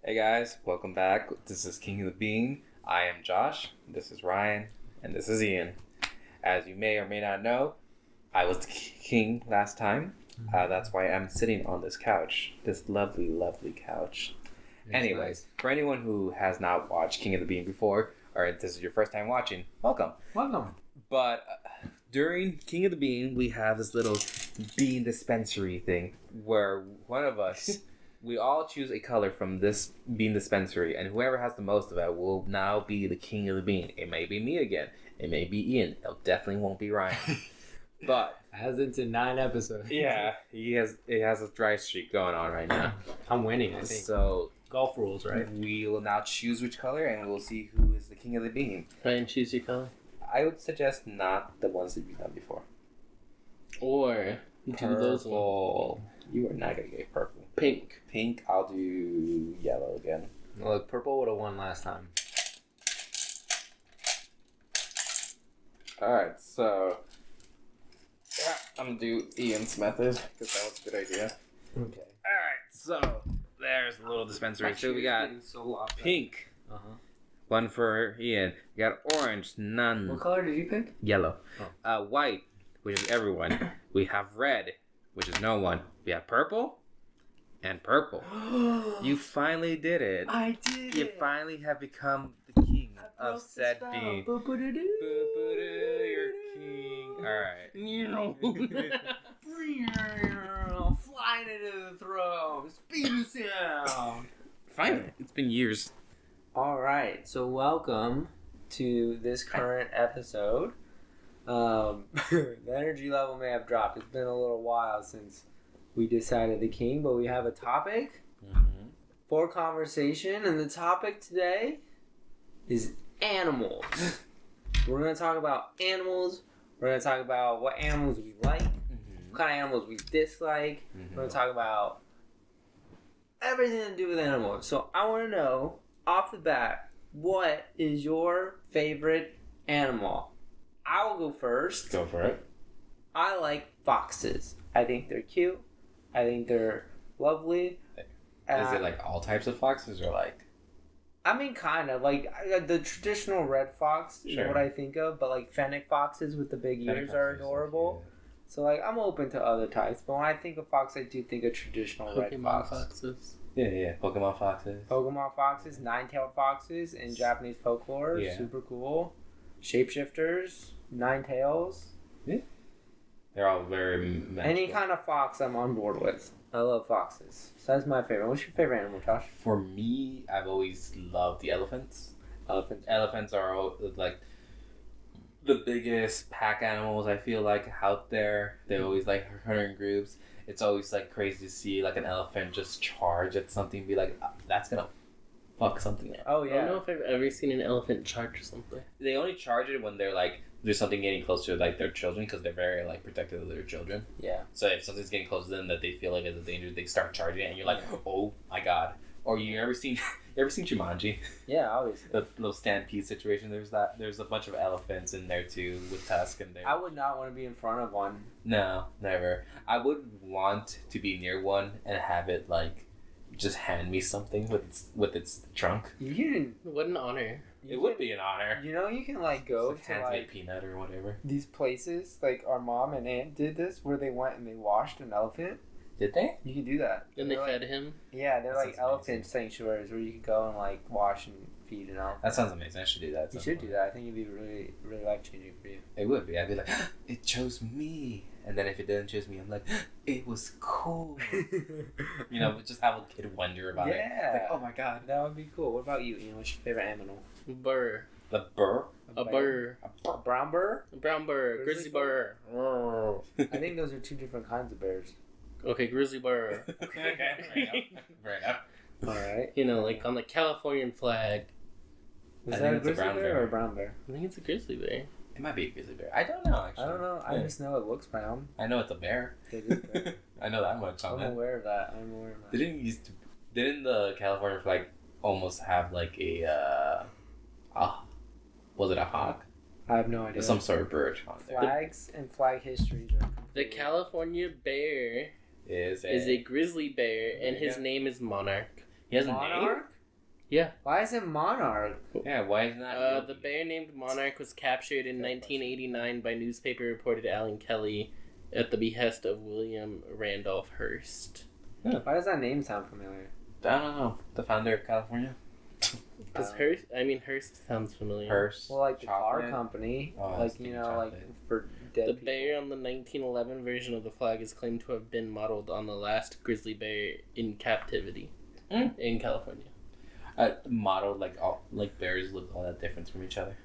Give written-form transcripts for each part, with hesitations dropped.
Hey guys, welcome back. This is King of the Bean. I am Josh, this is Ryan, and this is Ian. As you may or may not know, I was the king last time. That's why I'm sitting on this couch, this lovely, lovely couch. Anyways, nice. For anyone who has not watched King of the Bean before, or this is your first time watching, welcome. Welcome. But during King of the Bean, we have this little bean dispensary thing where one of us... we all choose a color from this bean dispensary, and whoever has the most of it will now be the king of the bean. It may be me again. It may be Ian. It definitely won't be Ryan. But as into 9 episodes. Yeah, he has a dry streak going on right now. I'm winning, I think. So golf rules, right? We will now choose which color, and we'll see who is the king of the bean. Ryan, choose your color. I would suggest not the ones that you've done before. Or do those ones. You are not gonna get purple. Pink. Pink, I'll do yellow again. Look, purple would have won last time. Alright, so... yeah, I'm gonna do Ian's method, because that was a good idea. Okay. Alright, so... there's a little dispensary. So we got pink. One for Ian. We got orange, none. What color did you pick? Yellow. White, which is everyone. We have red, which is no one. We have purple. And purple. You finally did it. I did You it. finally have become the king of said bean. Boo-boo-doo-doo. You're king. Alright. Flying into the throne. Speed us down. Finally. It's been years. Alright, so welcome to this current episode. The energy level may have dropped. It's been a little while since we decided the king, but we have a topic for conversation, and the topic today is animals. We're going to talk about animals. We're going to talk about what animals we like, what kind of animals we dislike. We're going to talk about everything to do with animals. So I want to know, off the bat, what is your favorite animal? I will go first. Go for it. I like foxes. I think they're cute. I think they're lovely. Is it like all types of foxes or like... I mean, kind of. Like, the traditional red fox is what I think of, but like fennec foxes with the big ears are adorable. So like, I'm open to other types, but when I think of fox, I do think of traditional red fox. Foxes. Yeah. Pokemon foxes. Pokemon foxes, nine-tailed foxes in Japanese folklore. Yeah. Super cool. Shapeshifters, nine tails. Yeah. They're all very magical. Any kind of fox I'm on board with. I love foxes. So that's my favorite. What's your favorite animal, Josh? For me, I've always loved the elephants. Elephants are like the biggest pack animals, I feel like, out there. They always like hunting groups. It's always like crazy to see like an elephant just charge at something and be like, that's gonna fuck something up. Oh yeah. I don't know if I've ever seen an elephant charge something. They only charge it when they're like there's something getting close to like their children, because they're very like protective of their children. Yeah. So if something's getting close to them that they feel like is a danger, they start charging it, and you're like, oh my god. Or you ever seen Jumanji? Yeah, obviously. The little stampede situation. There's a bunch of elephants in there too with tusks and there. I would not want to be in front of one. No, never. I would want to be near one and have it like just hand me something with its trunk. What an honor. It would be an honor. You know, you can like go to like peanut or whatever. These places, like our mom and aunt did this, where they went and they washed an elephant. Did they? You can do that. And they fed him? Yeah, they're like elephant sanctuaries where you can go and like wash and feed an elephant. That sounds amazing. I should do that. You should do that. I think it'd be really, really life changing for you. It would be. I'd be like, it chose me. And then if it didn't choose me, I'm like, it was cool. You know, just have a kid wonder about it. Yeah. Like, oh my god. That would be cool. What about you? You know, what's your favorite animal? Burr. The burr? A burr. A brown burr? A brown burr. Grizzly burr. I think those are two different kinds of bears. Okay, grizzly burr. Okay, fair enough. Alright. You know, like on the Californian flag. Is that a grizzly bear or a brown bear? I think it's a grizzly bear. It might be a grizzly bear. I don't know, actually. I don't know. I just know it looks brown. I know it's a bear. It is bear. I know that much on it. I'm aware of that. Didn't the California flag almost have like a was it a hawk? I have no idea. Some sort of bird on there. Flags and flag histories are the California bear is a grizzly bear, and his name is Monarch. He has Monarch? Yeah. Why is it monarch? Yeah, why isn't that? The bear named Monarch was captured in 1989 by newspaper reporter Alan Kelly at the behest of William Randolph Hearst. Why does that name sound familiar? I don't know. The founder of California? Because Hearst sounds familiar. Hearst. Well, like the car chocolate. company, Oh, I was like thinking you know, like chocolate. for dead The people. bear on the 1911 version of the flag is claimed to have been modeled on the last grizzly bear in captivity in California. Modeled like bears look all that different from each other.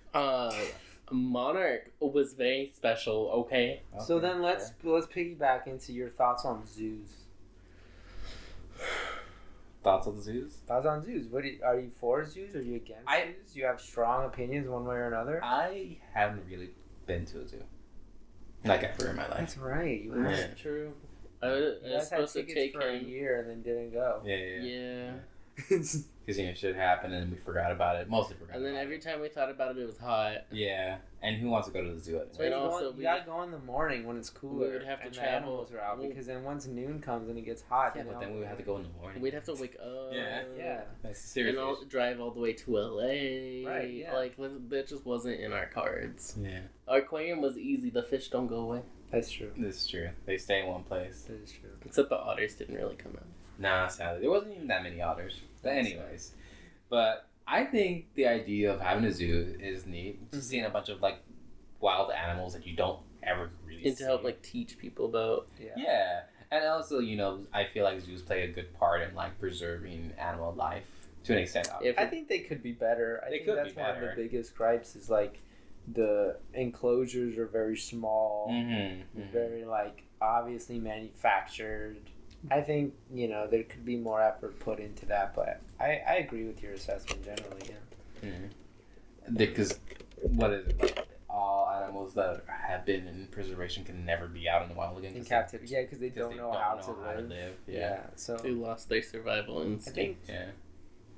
Monarch was very special. Okay. So then let's piggyback into your thoughts on zoos. Thoughts on zoos? Thoughts on zoos. Are you for zoos? Or are you against zoos? Do you have strong opinions one way or another? I haven't really been to a zoo. Like ever in my life. That's right. You Yeah. have. True. You I was guys had supposed to tickets take for a him. year and then didn't go. Yeah. Because shit happened and we forgot about it. Mostly forgot. And then about every time we thought about it, it was hot. it. Yeah. And who wants to go to the zoo? So And you, also you gotta go in the morning when it's cooler. we would have to and the travel- animals are out we- because then once noon comes and it gets hot. Yeah, but then we would have to go in the morning. We'd have to wake up. Yeah. That's And serious. drive all the way to LA. Right, yeah. Like, that just wasn't in our cards. Yeah. Our aquarium was easy. The fish don't go away. That's true. This is true. They stay in one place. That is true. Except the otters didn't really come out. Nah, sadly. There wasn't even that many otters. But That's anyways. But I think the idea of having a zoo is neat. Just seeing a bunch of like wild animals that you don't ever really And see. to help, like, teach people about... Yeah. And also, I feel like zoos play a good part in like preserving animal life to an extent. If I think they could be better. I They think could that's be one of better. the biggest gripes is like the enclosures are very small, very like obviously manufactured. I think there could be more effort put into that, but I agree with your assessment generally. Yeah. Because what is it? Like, all animals that have been in preservation can never be out in the wild again. In captivity, yeah, because they Because don't know how to live. Yeah. So they lost their survival I think instinct. Yeah.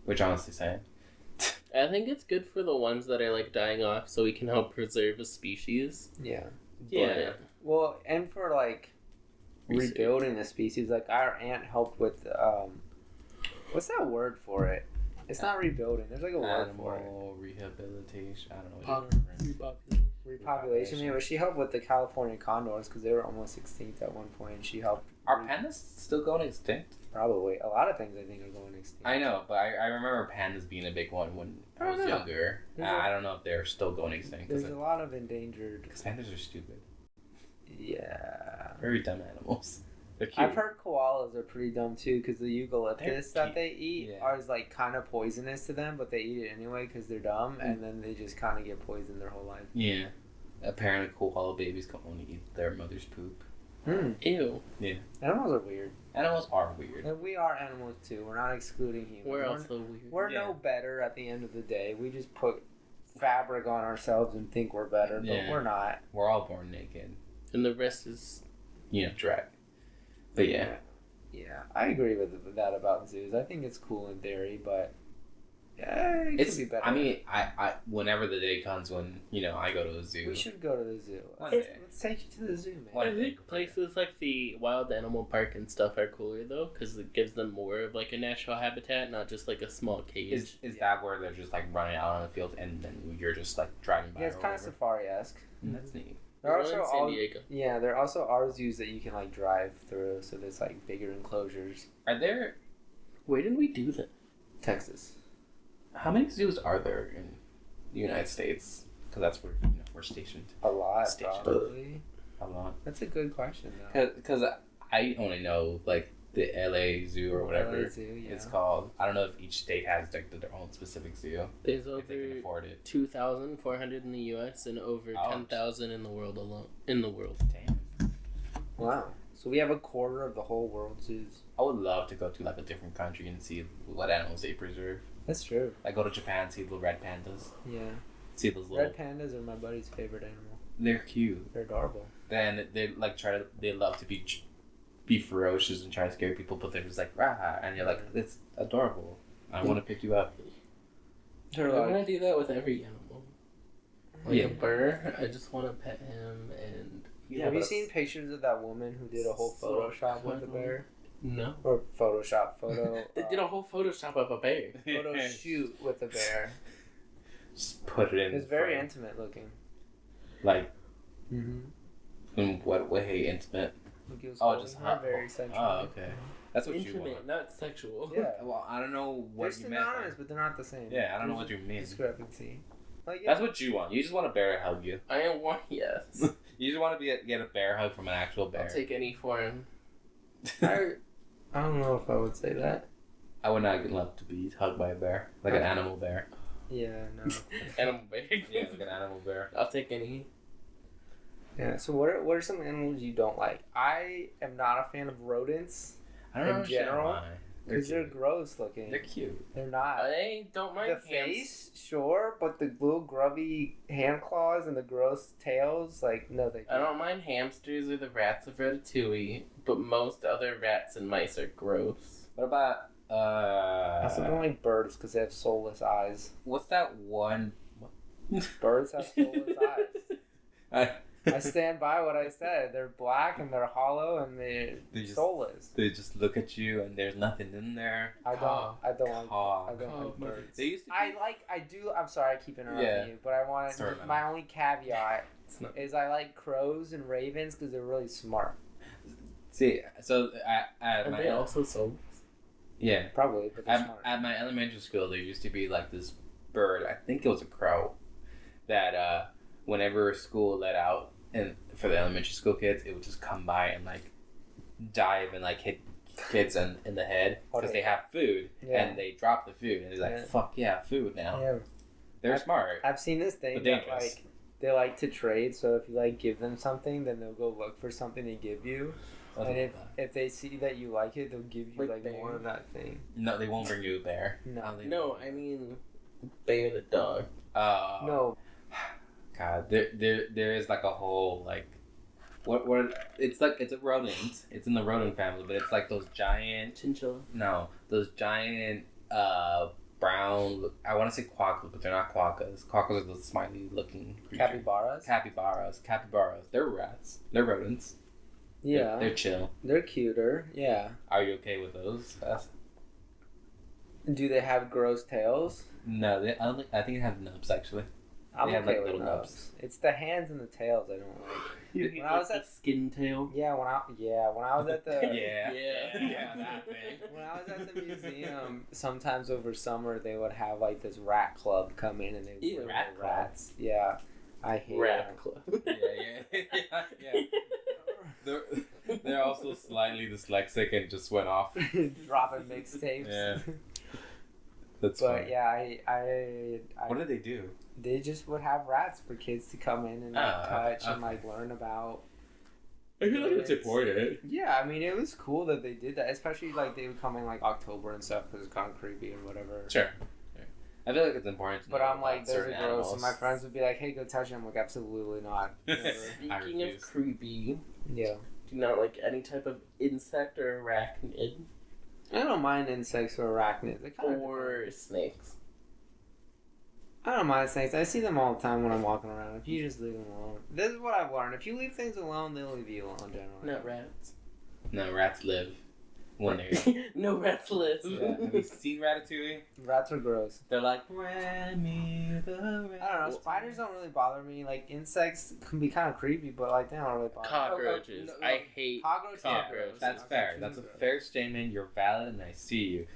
Which honestly saying. I think it's good for the ones that are, like, dying off so we can help preserve a species. yeah. Yeah. Well, and for like Research. rebuilding a species, like our aunt helped with what's that word for it? It's not rebuilding. There's like a word for it. Animal rehabilitation. I don't know. What Repopulation. Yeah, but she helped with the California condors because they were almost extinct at one point, and she helped. Are pandas still going extinct? Probably a lot of things I think are going extinct. I know, but I remember pandas being a big one when I was know. younger. I don't know if they're still going extinct. There's a lot of endangered. Because pandas are stupid. Yeah. Very dumb animals. They're cute. I've heard koalas are pretty dumb too because the eucalyptus They're that they eat Yeah. is like kind of poisonous to them, but they eat it anyway because they're dumb, and then they just kind of get poisoned their whole life. Yeah. Apparently, koala babies can only eat their mother's poop. Ew. Animals are weird, Animals are weird. and we are animals too. We're not excluding humans. We're also weird. We're no better at the end of the day. We just put fabric on ourselves and think we're better, but Yeah. we're not. We're all born naked. And the rest is... Drag. But yeah. Yeah, I agree with that about zoos. I think it's cool in theory, but it It's. could be better. I mean, I whenever the day comes when I go to a zoo. we should go to the zoo. One Let's, day. let's take you to the zoo, man. One I think places like the wild animal park and stuff are cooler, though, because it gives them more of, like, a natural habitat, not just, like, a small cage. Is that where they're just like running out on the field and then you're just like driving by? Yeah, it's or kind of whatever? safari-esque. That's neat. There are There's one also in San Diego. there also are zoos that you can like drive through, so there's like bigger enclosures. Are there? Where did we do that? Texas. How many zoos are there in the United States? Because that's where we're stationed. A lot, Station. probably. A lot. That's a good question, though. Because I only know like the LA Zoo or whatever LA Zoo, yeah. it's called. I don't know if each state has like their own specific zoo There's if they can over afford it. 2,400 in the U.S. and over Ouch. 10,000 in the world alone. In the world. Damn. Wow. So we have a quarter of the whole world zoos. I would love to go to like a different country and see what animals they preserve. That's true. Like go to Japan, see little red pandas, Yeah. see those little. Red pandas are my buddy's favorite animal. They're cute. They're adorable. Then they like they love to be ferocious and try to scare people, but they're just like rah, and you're like, it's adorable. I want to pick you up. I want to do that with every animal. Like Yeah. a burr, I just want to pet him and... Have you seen pictures of that woman who did a whole So Photoshop with the cuddly. bear? No. Or Photoshop photo. They did a whole Photoshop of a bear. photo shoot with a bear. Just put it in. It was very frame. intimate looking. Like, Mm-hmm. in what way intimate? Like it was Oh, just hot. Very sensual. Oh, okay. That's what you Intimate, want. not sexual. Yeah. Well, I don't know what They're you meant. synonymous, but they're not the same. Yeah, I don't know There's what you mean. Discrepancy. Like, yeah. That's what you want. You just want a bear to hug you. I am one, yes. You just want to get a bear hug from an actual bear. I'll take any form. I don't know if I would say that. I would not love to be hugged by a bear, like an animal bear. Yeah, no. Animal bear. Yeah, like an animal bear. I'll take any. Yeah. So what are some animals you don't like? I am not a fan of rodents I don't In understand general, why. because they're cute. gross looking. They're cute. They're not. I don't mind The face, sure, but the little grubby hand claws and the gross tails, like, no, they. I don't mind hamsters or the rats of Ratatouille, but most other rats and mice are gross. What about I also don't like birds because they have soulless eyes. what's that one? Birds have soulless eyes. I, I stand by what I said. They're black and they're hollow and they're They just- soulless. They just look at you and there's nothing in there. I don't like. Caw. I don't like birds. They used to. I do. I'm sorry, I keep interrupting Yeah. you, but I want Sorry, to. man. My only caveat It's not- is I like crows and ravens because they're really smart. See, so at Are my they also souls? yeah Probably, but they're smart. at my elementary school there used to be like this bird. I think it was a crow that whenever school let out and for the elementary school kids, it would just come by and like dive and like hit kids in the head because they have food Yeah. and they drop the food and it's like Yeah. fuck yeah, food now. Yeah. They're smart. I've seen this thing But that dangerous. like they like to trade. So if you like give them something, then they'll go look for something to give you. And if they see that you like it, they'll give you like more bear. of that thing. No, they won't bring you a bear. No. No, I mean Bear the dog. No. God, there is like a whole like, what it's like it's a rodent. It's in the rodent family, but it's like those giant Chinchilla. those giant brown. I want to say quackles, but they're not quackos. Quackos are those smiley looking creatures. Capybaras. Capybaras. They're rats. They're rodents. Yeah. They're chill. They're cuter. Yeah. Are you okay with those? Do they have gross tails? No, I don't think. I think they have nubs actually. I'm They have, okay like, with little nubs. nubs. It's the hands and the tails I don't like. You I was the at- skin tail. Yeah, when I was at the Yeah. Yeah. That thing. when I was at the museum, sometimes over summer they would have like this rat club come in and they would Ew. bring Rat the club? rats. Yeah, I hate Rap them. club. Yeah. They're also slightly dyslexic and just went off. Dropping mixtapes. Yeah. That's But funny. yeah, I What did they do? they just would have rats for kids to come in and touch and like learn about. I feel like it's important. Yeah, I mean it was cool that they did that, especially like they would come in like October and stuff because it's kind of creepy and whatever. Sure. I feel like it's important to But know I'm like, about those are certain gross. animals. And my friends would be like, hey, go touch him. I'm like, absolutely not. Never. I Speaking of refuse. creepy, Yeah. do you not like any type of insect or arachnid I don't mind insects or arachnids. They kind of or snakes? I don't mind snakes. I see them all the time when I'm walking around. If you just leave them alone. This is what I've learned. If you leave things alone, they'll leave you alone generally. Not rats. No, rats live when they're. No rats live. Yeah. Have you seen Ratatouille? Rats are gross. They're like Remy the rat. I don't know. Spiders don't really bother me. Like, insects can be kind of creepy, but like, they don't really bother me. Cockroaches. No, I hate Cockroaches. are Cockroach. gross. That's fair. Cockroaches That's a are gross. fair statement. You're valid, and I see you.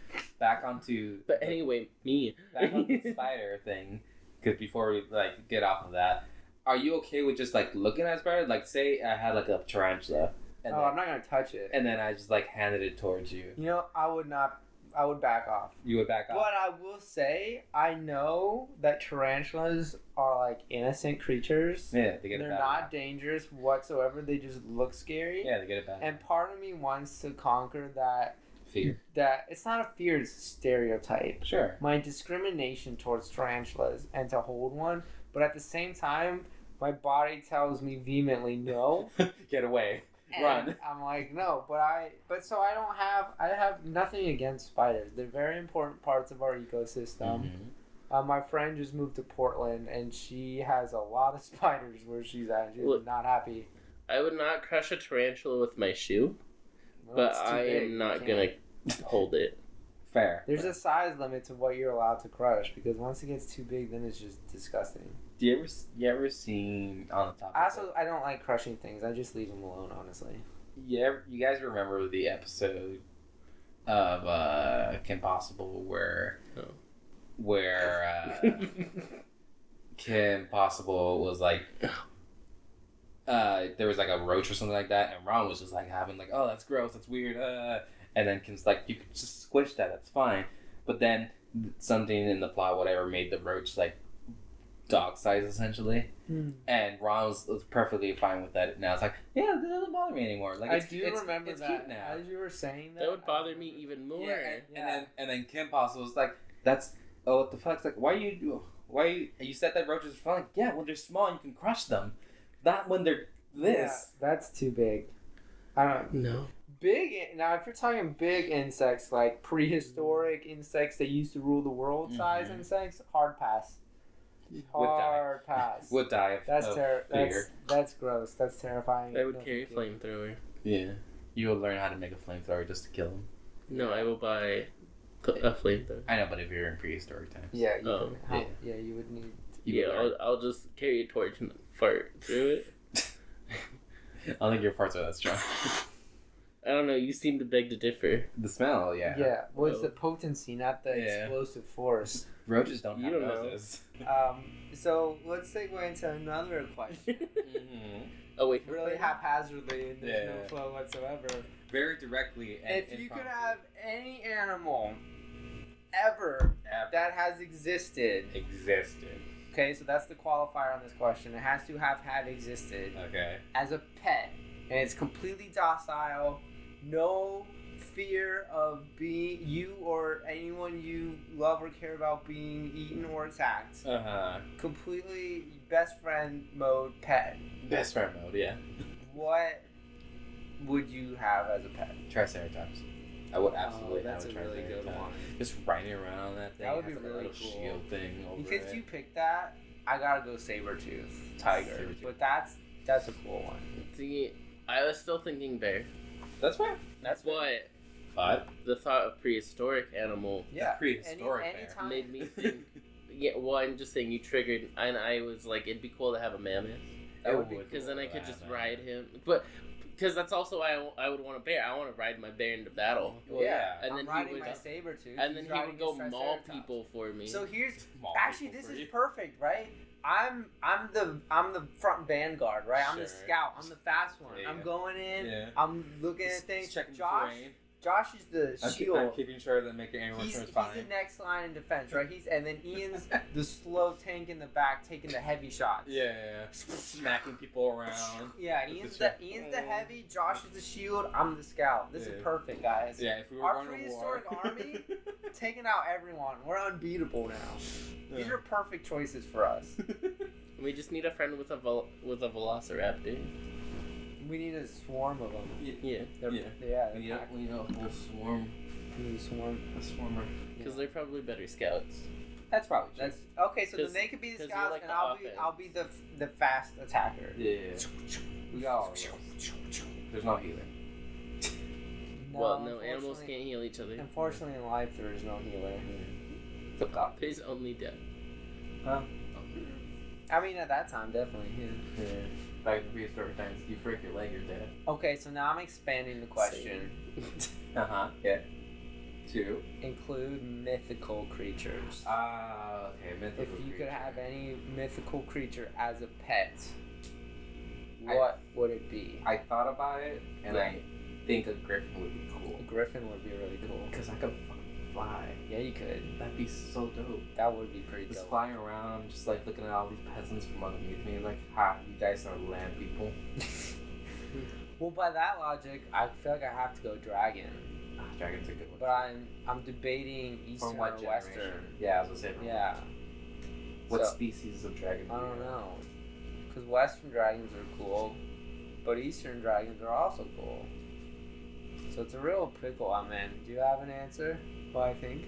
Back onto. But anyway, me. Back on the spider thing, because before we like get off of that, are you okay with just like looking at spiders? Like, say I had like a tarantula, and I'm not gonna touch it. then I just like handed it towards you. You know, I would not. I would back off. You would back off. But I will say, I know that tarantulas are like innocent creatures. Yeah, they get They're it bad. not dangerous whatsoever. They just look scary. Yeah, they get it bad. And part of me wants to conquer that. Fear. That it's not a fear; it's a stereotype. Sure. My discrimination towards tarantulas and to hold one, but at the same time, my body tells me vehemently no. Get away. And Run. I'm like, no, but so I have nothing against spiders. They're very important parts of our ecosystem. Mhm. My friend just moved to Portland and she has a lot of spiders where she's at. She's Look. not happy. I would not crush a tarantula with my shoe. Well, but it's too I big, am you not can't. gonna hold it. Fair. There's a size limit to what you're allowed to crush because once it gets too big, then it's just disgusting. Do you ever seen on the topic? I don't like crushing things. I just leave them alone, honestly. Yeah, you guys remember the episode of Kim Possible where Kim Possible was like there was like a roach or something like that, and Ron was just like having like, oh, that's gross, that's weird, and then Kim's like, you could just squish that, that's fine. But then something in the plot, whatever, made the roach like dog size essentially, and Ron was perfectly fine with that. Now it's like, yeah, that doesn't bother me anymore. Like I do remember it's that. cute now. As you were saying that, That would bother me even more. Yeah, and then Kim Possible was like, that's what the fuck's like, why you said that roaches are fun? Like, yeah, when they're small you can crush them, not when they're this. Yeah, that's too big. I don't. No. Big now, if you're talking big insects like prehistoric insects that used to rule the world, size insects, hard pass. Hard pass. Would die. That's gross. That's terrifying. I would carry a flamethrower. Yeah, you will learn how to make a flamethrower just to kill them. No, I will buy a flamethrower. I know, but if you're in prehistoric times. Yeah. Yeah, you would need. I'll just carry a torch and fart through it. I don't think your farts are that strong. I don't know. You seem to beg to differ. The smell, yeah. Yeah. Well, it's the potency, not the Yeah. explosive force. Roaches don't You have don't know. noses. So let's segue into another question. Oh wait, Really haphazardly, and there's Yeah. no flow whatsoever. Very directly. And If you could have any animal ever that has existed. Okay, so that's the qualifier on this question. It has to have had existed Okay. as a pet, and it's completely docile, no fear of being you or anyone you love or care about being eaten or attacked. Completely best friend mode pet. Best friend mode, yeah. What would you have as a pet? Triceratops. I would absolutely that's have a really good Triceratops. one. Just riding around on that thing. That would it has be like a really little cool. shield thing over Because it. you picked that, I gotta go saber-tooth tiger. Saber-tooth. But that's a cool one. See, I was still thinking bear. That's fair. That's But the thought of prehistoric animal yeah. Prehistoric anytime. made me think. Yeah, well, I'm just saying you triggered, and I was like, it'd be cool to have a mammoth. That would be Because then I could just ride him. But because that's also why I would want a bear. I want to ride my bear into battle. Well, yeah. And I'm then riding he would, my saber-tooth. and then he's he riding would go his maul Triceratops. people for me. So here's Maul actually people this for is you. perfect, right? I'm the front vanguard, right? I'm the Sure. scout. I'm the fast one. Yeah. I'm going in. Yeah. I'm looking at things. Checking Josh is the I'm shield. keeping sure that making anyone He's turns the fine. next line in defense, right? And then Ian's the slow tank in the back, taking the heavy shots. Yeah. Smacking people around. Yeah, Ian's the heavy. Josh is the shield. I'm the scout. This is perfect, guys. Yeah, if we were Our going prehistoric to war. army taking out everyone. We're unbeatable now. These are perfect choices for us. We just need a friend with a velociraptor. We need a swarm of them. Yeah. Yeah. We need a whole swarm. We need a swarm. A swarmer. Because they're probably better scouts. That's probably true. That's okay. So then they could be the 'cause scouts, you're like and the I'll be the fast attacker. Yeah. We got all of those. There's no healer. No, animals can't heal each other. Unfortunately, in life there is no healer. The cop. There's only death. I mean, at that time, definitely. Yeah. Back in prehistoric times, you break your leg, you're dead. Okay, so now I'm expanding the question. Yeah. 2. Include mythical creatures. Okay, mythical. If you could have any mythical creature as a pet, what would it be? I thought about it, and I think a griffin would be cool. A griffin would be really cool. Because I could fucking fly. Yeah, you could. That'd be so dope. That would be pretty Just dope. flying around, just like looking at all these peasants from underneath me, like, ha, you guys are land people. Well, by that logic, I feel like I have to go dragon. Dragon's a good one. But I'm debating eastern From what or generation? western. Yeah, I was gonna say. Yeah. What So- species of dragon? I don't know. Because western dragons are cool, but eastern dragons are also cool. So it's a real pickle I'm in. Do you have an answer? What I think?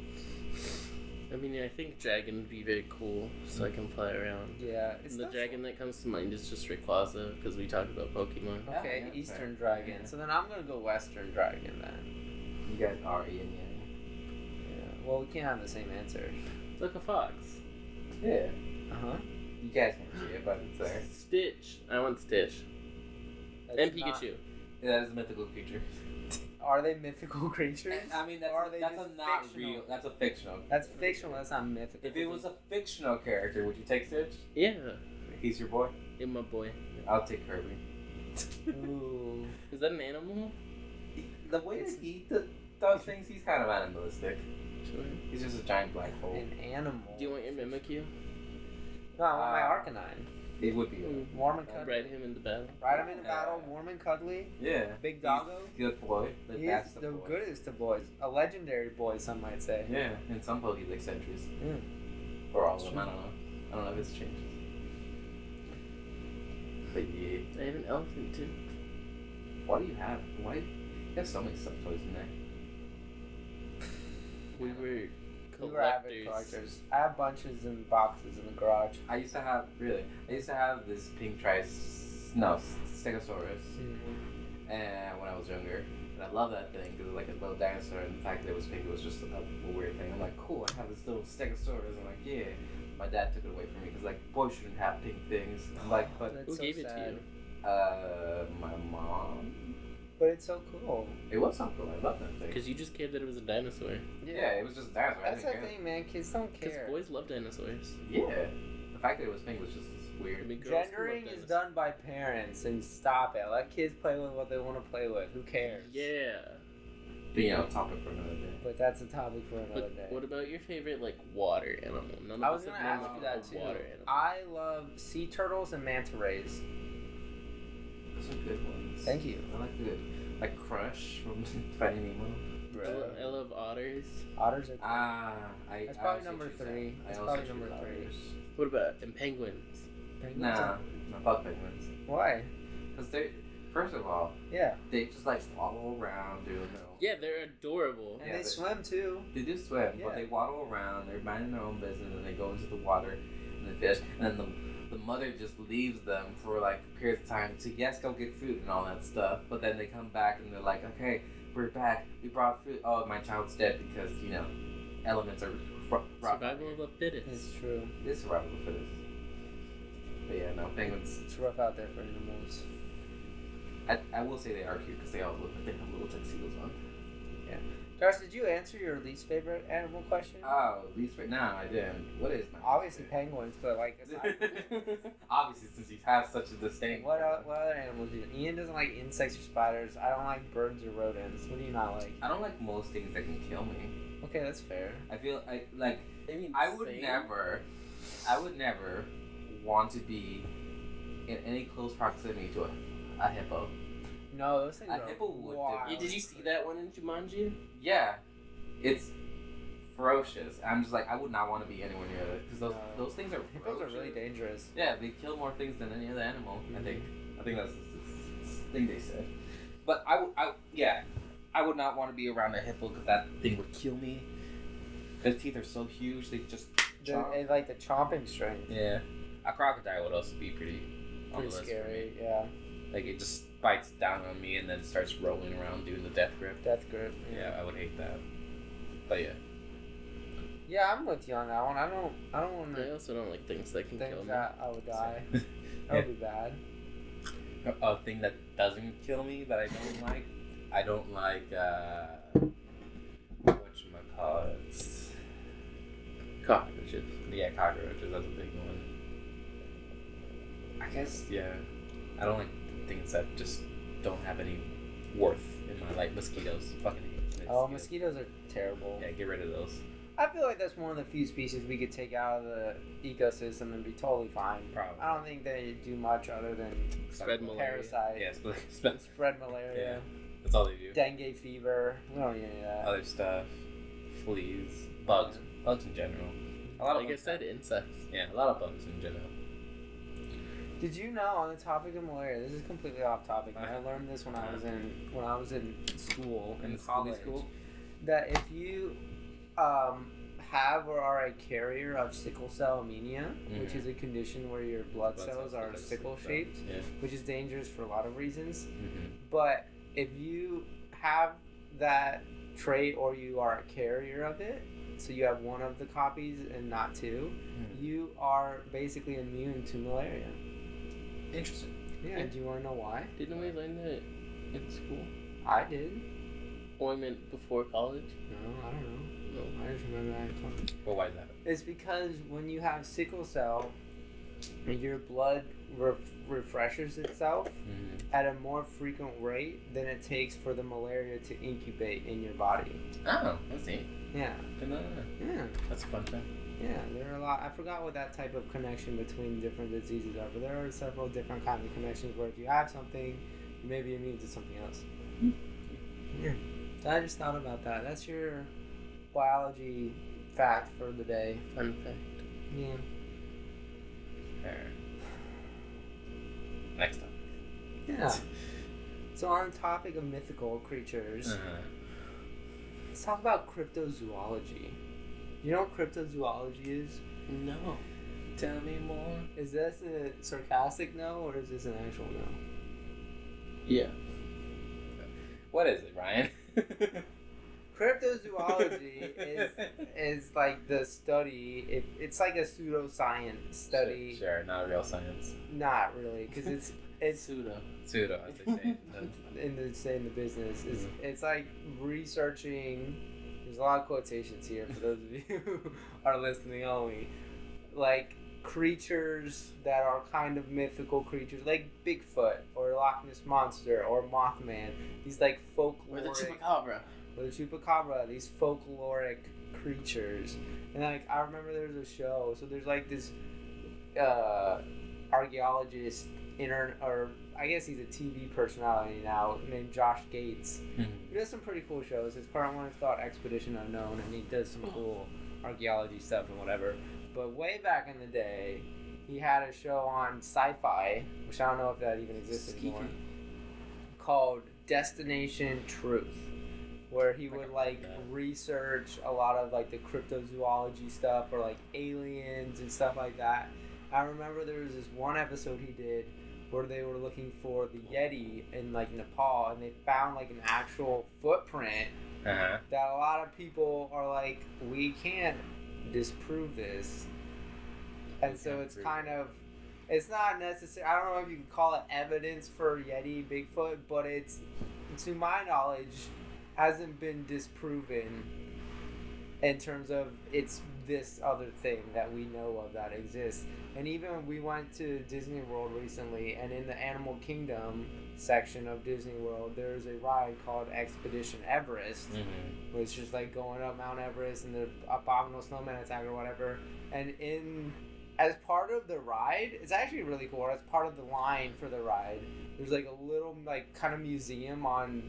I mean, I think dragon would be very cool, so I can fly around. Yeah. And the dragon that comes to mind is just Rayquaza, because we talked about Pokemon. Okay, Yeah, Eastern fair. dragon. Yeah. So then I'm gonna go Western dragon then. You guys are yin yang. Yeah. Well, we can't have the same answer. Like a fox. Yeah. Uh-huh. You guys can't see it, but it's there. Stitch. I want Stitch. That's And not- Pikachu. Yeah, that is a mythical creature. Are they mythical creatures? I mean, Or are they that's just a not fictional? real. That's a fictional. That's fictional. That's not mythical. If it was a fictional character, would you take Stitch? Yeah. He's your boy. And my boy. I'll take Kirby. Ooh. Is that an animal? The way that he does things, he's kind of animalistic. Sure. He's just a giant black hole. An animal. Do you want your Mimikyu? No, I want my Arcanine. It would be. Warm and cuddly. Ride him into battle. Ride him into battle. Warm and cuddly. Yeah. Big doggo. Good boy. Like, He that's is the the boy. goodest of boys. A legendary boy, some might say. Yeah, and some Poke like sentries. Mm. Or all of them, I don't know. I don't know if it's changes. But yeah. I have an elephant too. Why do you have? Why? You have so many stuffed toys in there. We were We were avid collectors. I have bunches in boxes in the garage. I used to have this pink Stegosaurus, and when I was younger, and I love that thing because it's like a little dinosaur, and the fact that it was pink was just a weird thing. I'm like, cool, I have this little Stegosaurus. I'm like, yeah. My dad took it away from me because like boys shouldn't have pink things. I'm like, but That's Who so gave it sad. to you? my mom. But it's so cool. It was so cool. I love that thing. Because you just cared that it was a dinosaur. Yeah, it was just a dinosaur. That's I the didn't care. thing, man. Kids don't Because care. boys love dinosaurs. Yeah, the fact that it was pink was just I weird. mean, girls love Gendering is dinosaurs. done by parents, and stop it. Let kids play with what they want to play with. Who cares? Yeah. But, you know, topic for another day. But that's a topic for another But day. what about your favorite, like, water animal? None of I us was gonna have ask named you that a too. water animal. I love sea turtles and manta rays. Those are good ones. Thank you. I like good. Like Crush from Finding Nemo. I love otters. Otters are cool. That's probably number 3. That's probably number 3. What about and penguins? Penguins Nah, are- not fuck penguins. Why? Because they, first of all, Yeah. they just like waddle around doing their own. Yeah, they're adorable. And Yeah, they they- swim too. They do swim, Yeah. but they waddle around. They're minding their own business, and they go into the water and they fish. And then the mother just leaves them for like a period of time to go get food and all that stuff. But then they come back and they're like, okay, we're back. We brought food. Oh, my child's dead because elements are brought. Survival of the fittest. It's true. It is survival of the fittest. But yeah, no penguins. It's rough out there for animals. I will say they are cute because they all look like they have little tuxedos on. Josh, did you answer your least favorite animal question? Oh, least no, I didn't. What is my Obviously least favorite? penguins, but like, aside, Obviously, since you have such a disdain. what other animals do you? Ian doesn't like insects or spiders. I don't like birds or rodents. What do you not like? I don't like most things that can kill me. Okay, that's fair. I feel I mean, I would same. never want to be in any close proximity to a hippo. No, those things A are hippo would wild. Did you see that one in Jumanji? Yeah, it's ferocious. I'm just like I would not want to be anywhere near it because those things are Hippos are ferocious. really dangerous. Yeah, they kill more things than any other animal. I think that's the thing they said. But I would not want to be around a hippo because that thing would kill me. Their teeth are so huge; they just chomp. And like the chomping strength. Yeah, a crocodile would also be pretty on Pretty the list for scary. me. Yeah. Like it just bites down on me and then starts rolling around doing the death grip. Death grip. Yeah, I would hate that. But yeah, Yeah, I'm with you on that one. I don't want I to also don't like things that can kill think me. that I would die. That would be bad. a thing that doesn't kill me that I don't like. I don't like whatchamacallits. Cockroaches. Yeah, cockroaches. That's a big one. I guess I don't like things that just don't have any worth in my life. Mosquitoes. Fucking hate Oh, mosquitoes are terrible. Yeah, get rid of those. I feel like that's one of the few species we could take out of the ecosystem and be totally fine. Probably. I don't think they do much other than Spread malaria. parasite, Yeah, spread malaria, that's all they do. dengue fever. We don't need any of that. Other stuff, fleas, bugs, bugs in general. A lot of Like I bugs. said, insects. Yeah, a lot of bugs in general. Did you know, on the topic of malaria, this is completely off topic, and I learned this when I was in school, in college, school. that if you have or are a carrier of sickle cell anemia, which is a condition where your blood cells are sickle shaped, which is dangerous for a lot of reasons. But if you have that trait or you are a carrier of it, so you have one of the copies and not two, you are basically immune to malaria. Interesting. Yeah, do you want to know why? Didn't we learn that in school? I did. Ointment before college? No, I don't know. No, I just remember that in class. Well, why is that? It's because when you have sickle cell, your blood refreshes itself at a more frequent rate than it takes for the malaria to incubate in your body. Oh, that's neat. Yeah. Yeah. That's a fun thing. Yeah, there are a lot. I forgot what that type of connection between different diseases are, but there are several different kinds of connections where if you have something, you may be immune to something else. Yeah. So I just thought about that. That's your biology fact for the day. Fun fact. Yeah. Fair. Next up. Yeah. So on the topic of mythical creatures, let's talk about cryptozoology. You know what cryptozoology is? No. Tell me more. Is this a sarcastic no, or is this an actual no? Yeah. What is it, Ryan? Cryptozoology is like the study. It's like a pseudoscience study. Sure, not real science. Not really, because it's Pseudo. Pseudo, as they say. in the business. It's like researching. There's a lot of quotations here for those of you who are listening only. Like creatures that are kind of mythical creatures, like Bigfoot or Loch Ness Monster or Mothman. These like folkloric. Or the chupacabra. Or the chupacabra. These folkloric creatures. And like I remember there was a show. So there's like this archaeologist or I guess he's a TV personality now named Josh Gates. He does some pretty cool shows. His current one is called Expedition Unknown, and he does some cool archaeology stuff and whatever. But way back in the day, he had a show on Sci-Fi, which I don't know if that even exists anymore, called Destination Truth, where he would like research a lot of like the cryptozoology stuff or like aliens and stuff like that. I remember there was this one episode he did where they were looking for the Yeti in like Nepal, and they found like an actual footprint that a lot of people are like, we can't disprove this. And so it's kind of, it's not necessary. I don't know if you can call it evidence for Yeti, Bigfoot, but it's, to my knowledge, hasn't been disproven in terms of it's this other thing that we know of that exists. And even we went to Disney World recently, and in the Animal Kingdom section of Disney World, there's a ride called Expedition Everest, which is like going up Mount Everest and the abominable snowman attack or whatever. And as part of the ride, it's actually really cool. As part of the line for the ride, there's like a little like kind of museum on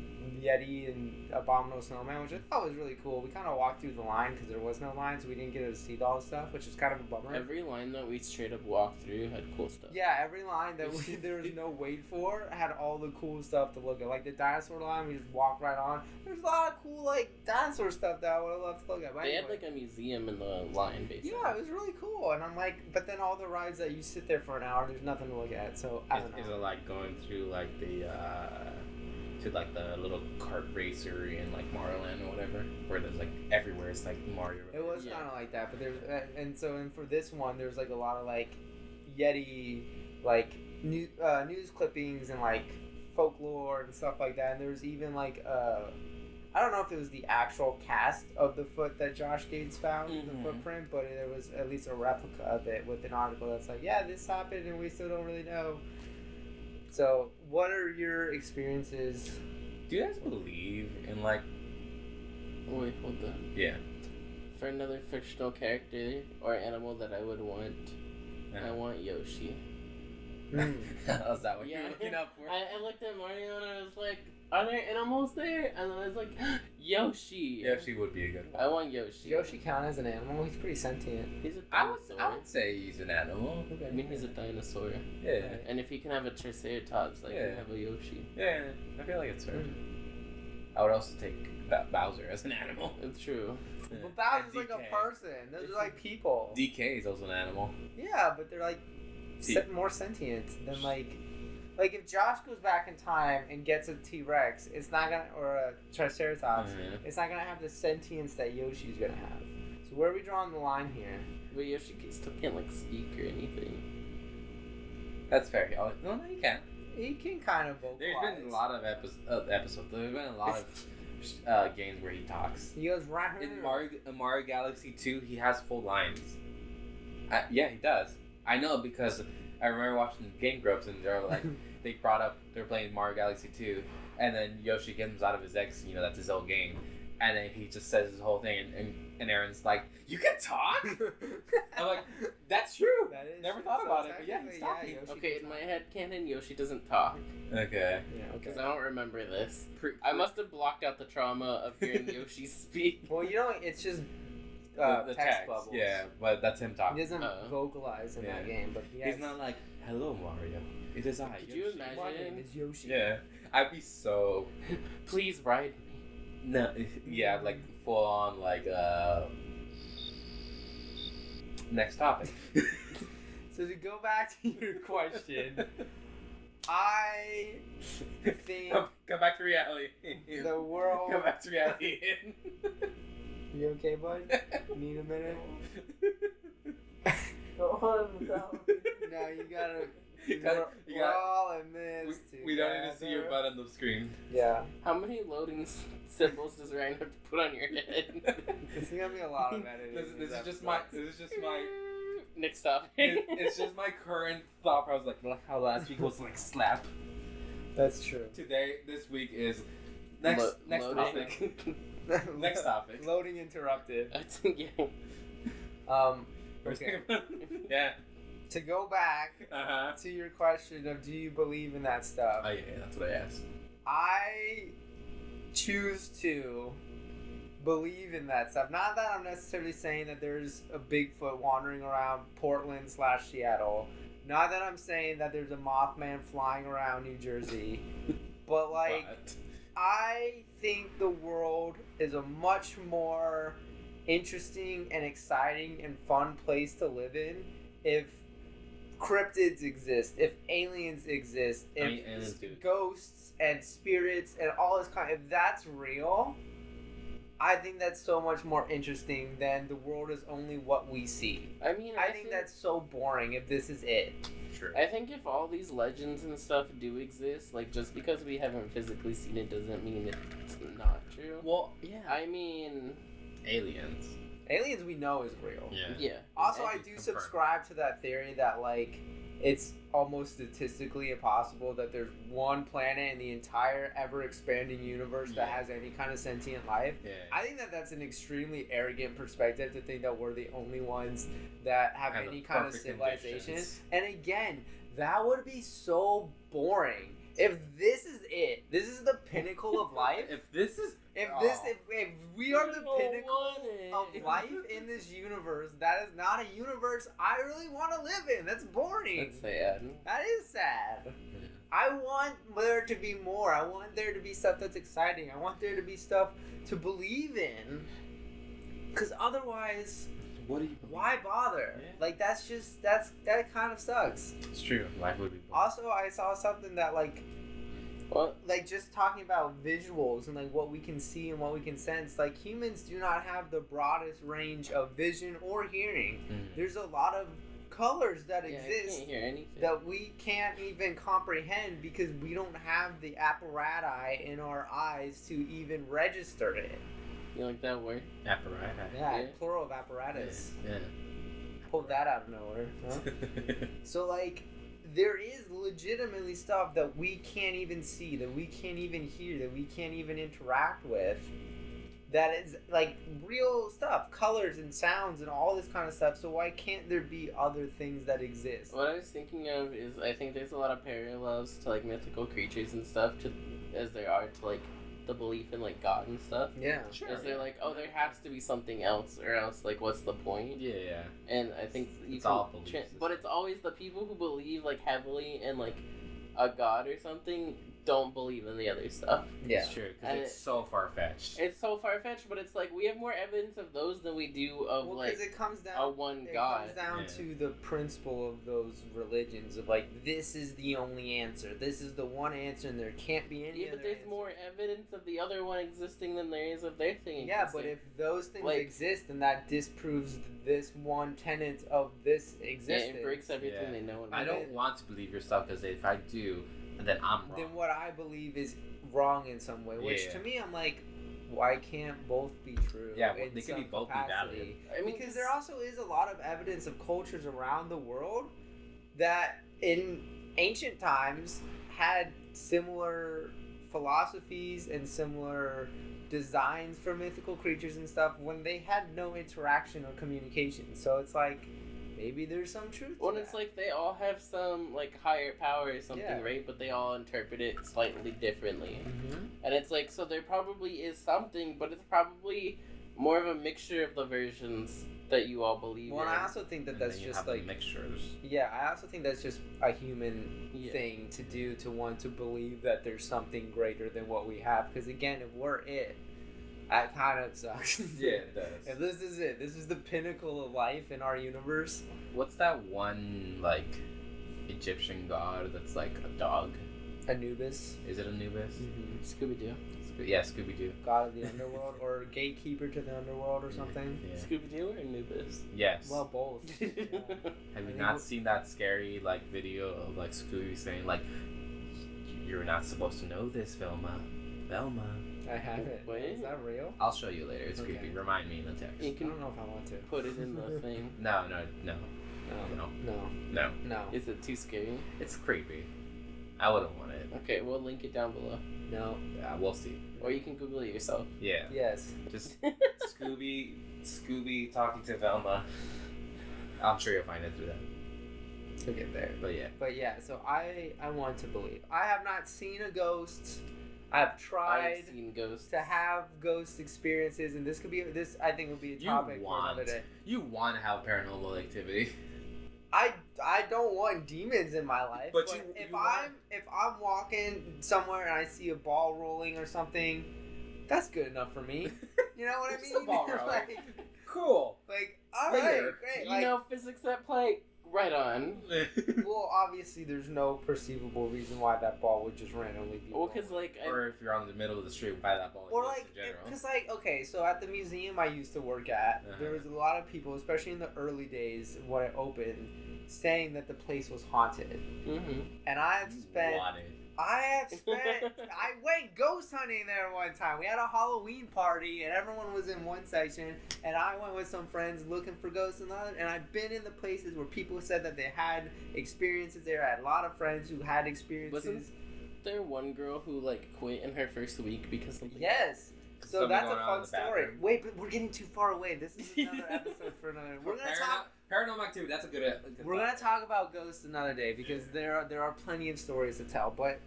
Yeti and abominable snowman, which I thought was really cool. We kind of walked through the line because there was no line, so we didn't get to see all the stuff, which is kind of a bummer. Every line that we straight up walked through had cool stuff. Yeah, every line that there was no wait for had all the cool stuff to look at. Like the dinosaur line, we just walked right on. There's a lot of cool like dinosaur stuff that I would have loved to look at. But They anyway. had like a museum in the line, basically. Yeah, it was really cool. And I'm like, but then all the rides that you sit there for an hour, there's nothing to look at. So I don't know. Is it like going through like the to like the little kart racer in like Mario Land or whatever, where there's like everywhere it's like Mario. It was kind of like that, but there's and for this one, there's like a lot of like Yeti like news clippings and like folklore and stuff like that. And there was even like I don't know if it was the actual cast of the foot that Josh Gates found, the footprint, but there was at least a replica of it with an article that's like, yeah, this happened and we still don't really know. So, what are your experiences? Do you guys believe in like? Wait, hold on. Yeah. For another fictional character or animal that I would want, I want Yoshi. Is that what you're looking up for? I looked at Mario and I was like, are there animals there? And then I was like, Yoshi. Yoshi would be a good one. I want Yoshi. Yoshi count as an animal? He's pretty sentient. He's a I dinosaur. would say he's an animal. I mean, he's a dinosaur. Yeah. And if he can have a Triceratops, like, he can have a Yoshi. Yeah, I feel like it's fair. I would also take Bowser as an animal. It's true. But Bowser's And like a DK. person. Those are like people. DK is also an animal. Yeah, but they're like more sentient than like if Josh goes back in time and gets a T-Rex, it's not gonna, or a Triceratops, it's not gonna have the sentience that Yoshi's gonna have. So where are we drawing the line here? But Yoshi still can't like speak or anything. That's fair. No, you can't. He can kind of vocalize. There's been a lot of episodes. There's been a lot of games where he talks. He goes right In Mario Galaxy 2, he has full lines. Yeah, he does. I know because I remember watching Game Grumps and they're like, they're playing Mario Galaxy 2, and then Yoshi gets out of his X, that's his old game, and then he just says his whole thing, and Aaron's like, "You can talk?" I'm like, "That's true." That is Never true. thought So about it, but yeah, he's technically, talking. Okay, in my head canon, Yoshi doesn't talk. Okay. Yeah, Because I don't remember this. I must have blocked out the trauma of hearing Yoshi speak. Well, it's just The text bubbles. Yeah, but that's him He talking. doesn't vocalize in that game, but He's not like, "Hello, Mario. It is I." Could Yoshi." you imagine? My name is Yoshi. Yeah, I'd be so. Please ride me. No, yeah, like full on, like Next topic. So to go back to your question, I think Come back to reality. the world. Come back to reality. You okay, bud? Need a minute? Oh, No, you gotta. You We're all in this. we don't need to see your butt on the screen. Yeah. How many loading symbols does Ryan have to put on your head? It's gonna be a lot of editing. This is just my. Next topic. It's just my current thought process. Like how last week was like slap. That's true. This week is next loading. topic. Next topic. Loading interrupted. Yeah. Okay. Yeah. To go back to your question of do you believe in that stuff? Oh yeah, that's what I asked. I choose to believe in that stuff. Not that I'm necessarily saying that there's a Bigfoot wandering around Portland/Seattle. Not that I'm saying that there's a Mothman flying around New Jersey. But I think the world is a much more interesting and exciting and fun place to live in if cryptids exist, if aliens exist, if aliens do. Ghosts and spirits and all this if that's real, I think that's so much more interesting than the world is only what we see. I mean, I think that's so boring if this is it. True. I think if all these legends and stuff do exist, like, just because we haven't physically seen it doesn't mean it's not true. Well, yeah. I mean... Aliens. Aliens we know is real. Yeah. Also, I do subscribe to that theory that, like, it's almost statistically impossible that there's one planet in the entire ever-expanding universe that has any kind of sentient life. Yeah. I think that that's an extremely arrogant perspective to think that we're the only ones that have any kind of civilization. Conditions. And again, that would be so boring. If this is it, this is the pinnacle of life. If we are the pinnacle of life in this universe, that is not a universe I really want to live in. That's boring. That's sad. That is sad. I want there to be more. I want there to be stuff that's exciting. I want there to be stuff to believe in. Because otherwise, why bother? Yeah. Like, that kind of sucks. It's true. Life would be boring. Also, I saw something that, like, just talking about visuals and, like, what we can see and what we can sense. Like, humans do not have the broadest range of vision or hearing. There's a lot of colors that exist I can't hear anything. that we can't even comprehend because we don't have the apparatus in our eyes to even register it. You like that word? Apparatus. Yeah, plural of apparatus. Yeah. Pulled that out of nowhere. Huh? So, like, there is legitimately stuff that we can't even see, that we can't even hear, that we can't even interact with. That is, like, real stuff. Colors and sounds and all this kind of stuff. So why can't there be other things that exist? What I was thinking of is I think there's a lot of parallels to, like, mythical creatures and stuff as there are to, like, the belief in, like, God and stuff. Yeah. Sure. As they're like, oh, there has to be something else, or else, like, what's the point? Yeah. And I think It's all belief but it's always the people who believe, like, heavily in, like, a god or something don't believe in the other stuff. Yeah. It's true, because it's so far-fetched. It's so far-fetched, but it's like we have more evidence of those than we do of like it comes down, a one God. It comes down to the principle of those religions of like, this is the only answer. This is the one answer, and there can't be any. Yeah, but there's more evidence of the other one existing than there is of their thing. Yeah, existing. but if those things Like- exist, then that disproves this one tenet of this Yeah, existence. it breaks everything Yeah. they know. I don't want to believe your stuff, because if I do, then I'm wrong. Then what I believe is wrong in some way, which Yeah. to me, I'm like, why can't both be true? Yeah, well, in they could some be both be capacity? valid. I mean, because there also is a lot of evidence of cultures around the world that in ancient times had similar philosophies and similar designs for mythical creatures and stuff when they had no interaction or communication. So it's like, maybe there's some truth Well, to it's that. like they all have some like higher power or something, Yeah. right? But they all interpret it slightly differently. Mhm. And it's like, so there probably is something, but it's probably more of a mixture of the versions that you all believe Well, in. and I also think that And that's then you just have the like, mixtures. yeah, I also think that's just a human Yeah. thing to do, to want to believe that there's something greater than what we have. Because again, if we're it, that kind of sucks. Yeah, it does. If this is it, this is the pinnacle of life in our universe. What's that one, like, Egyptian god that's like a dog? Anubis, Is it Anubis? Scooby Doo. Yeah, Scooby-Doo. god of the underworld, or gatekeeper to the underworld, or something. Yeah. Scooby Doo or Anubis? Yes. Well, both. Yeah. Have you think not we- seen that scary, like, video of, like, Scooby saying, like, you're not supposed to know this, Velma. Velma. I haven't. Wait. Is that real? I'll show you later. It's Okay. creepy. Remind me in the text. You I can don't know if I want to. put it in the thing. No. No. No. No. No. No. Is it too scary? It's creepy. I wouldn't want it. Okay, we'll link it down below. No. Yeah, we'll see. Or you can Google it yourself. Yeah. Yes. Just Scooby talking to Velma. I'm sure you'll find it through that. To get there. But yeah. But yeah, so I want to believe. I have not seen a ghost. I've tried I've seen ghosts. to have ghost experiences, and this I think would be a topic for another day. You want to have paranormal activity. I don't want demons in my life, But but you if want- I'm walking somewhere and I see a ball rolling or something, that's good enough for me. You know what I Just mean? a ball rolling. like, Cool. all right, Clear. great. You Like, know physics at play? Right on. well, obviously, there's no perceivable reason why that ball would just randomly be. Well, because like Or if you're on the middle of the street by that ball. Or just like, in general. because like, okay, so at the museum I used to work at, Uh-huh. there was a lot of people, especially in the early days when it opened, saying that the place was haunted. Mm-hmm. And I went ghost hunting there one time. We had a Halloween party, and everyone was in one section, and I went with some friends looking for ghosts in the other. And I've been in the places where people said that they had experiences there. I had a lot of friends who had experiences. Wasn't there one girl who like quit in her first week because something? Yes. So Something that's a going on in fun the story. bathroom. Wait, but we're getting too far away. This is another episode for another. We're gonna talk. Paranormal activity. That's a good. We're gonna talk about ghosts another day because there are plenty of stories to tell. But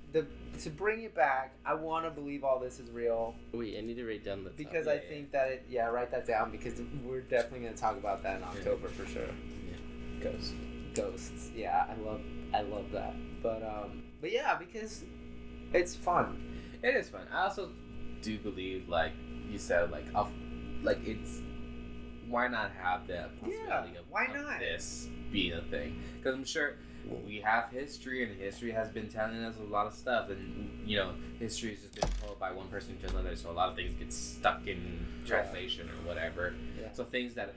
to bring it back, I want to believe all this is real Wait, I need to write down the because Yeah, I think that write that down because we're definitely gonna talk about that in October for sure. Ghosts. Yeah, I love that. But yeah, because it's fun. It is fun. I also do believe, like you said, like it's. Why not have the possibility why of not? this being a thing? Because I'm sure we have history, and history has been telling us a lot of stuff, and history has just been told by one person to another, so a lot of things get stuck in translation or whatever. Yeah. So things that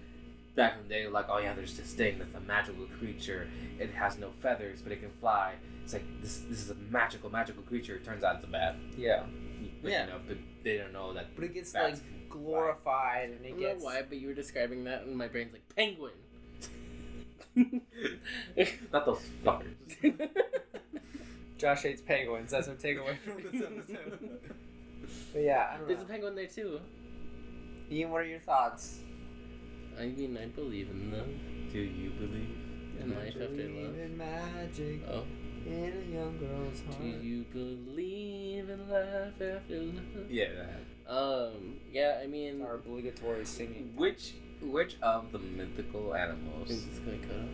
back in the day, like, oh yeah, there's this thing that's a magical creature. It has no feathers, but it can fly. It's like this is a magical creature. It turns out it's a bat. Yeah. But, Yeah. but they don't know that. But it gets bats like can glorified and I it don't know gets why, but you were describing that, and my brain's like penguin. Not those fuckers. Josh hates penguins. That's what take away from this episode. But yeah, I don't There's a know. penguin there too. Ian, what are your thoughts? I mean, I believe in them. Do you believe In life after Believe love. in magic Oh. in a young girl's heart. Do you believe in life after love? Yeah. That. Yeah, I mean, Our obligatory singing. Which of the mythical animals? is this gonna cut off?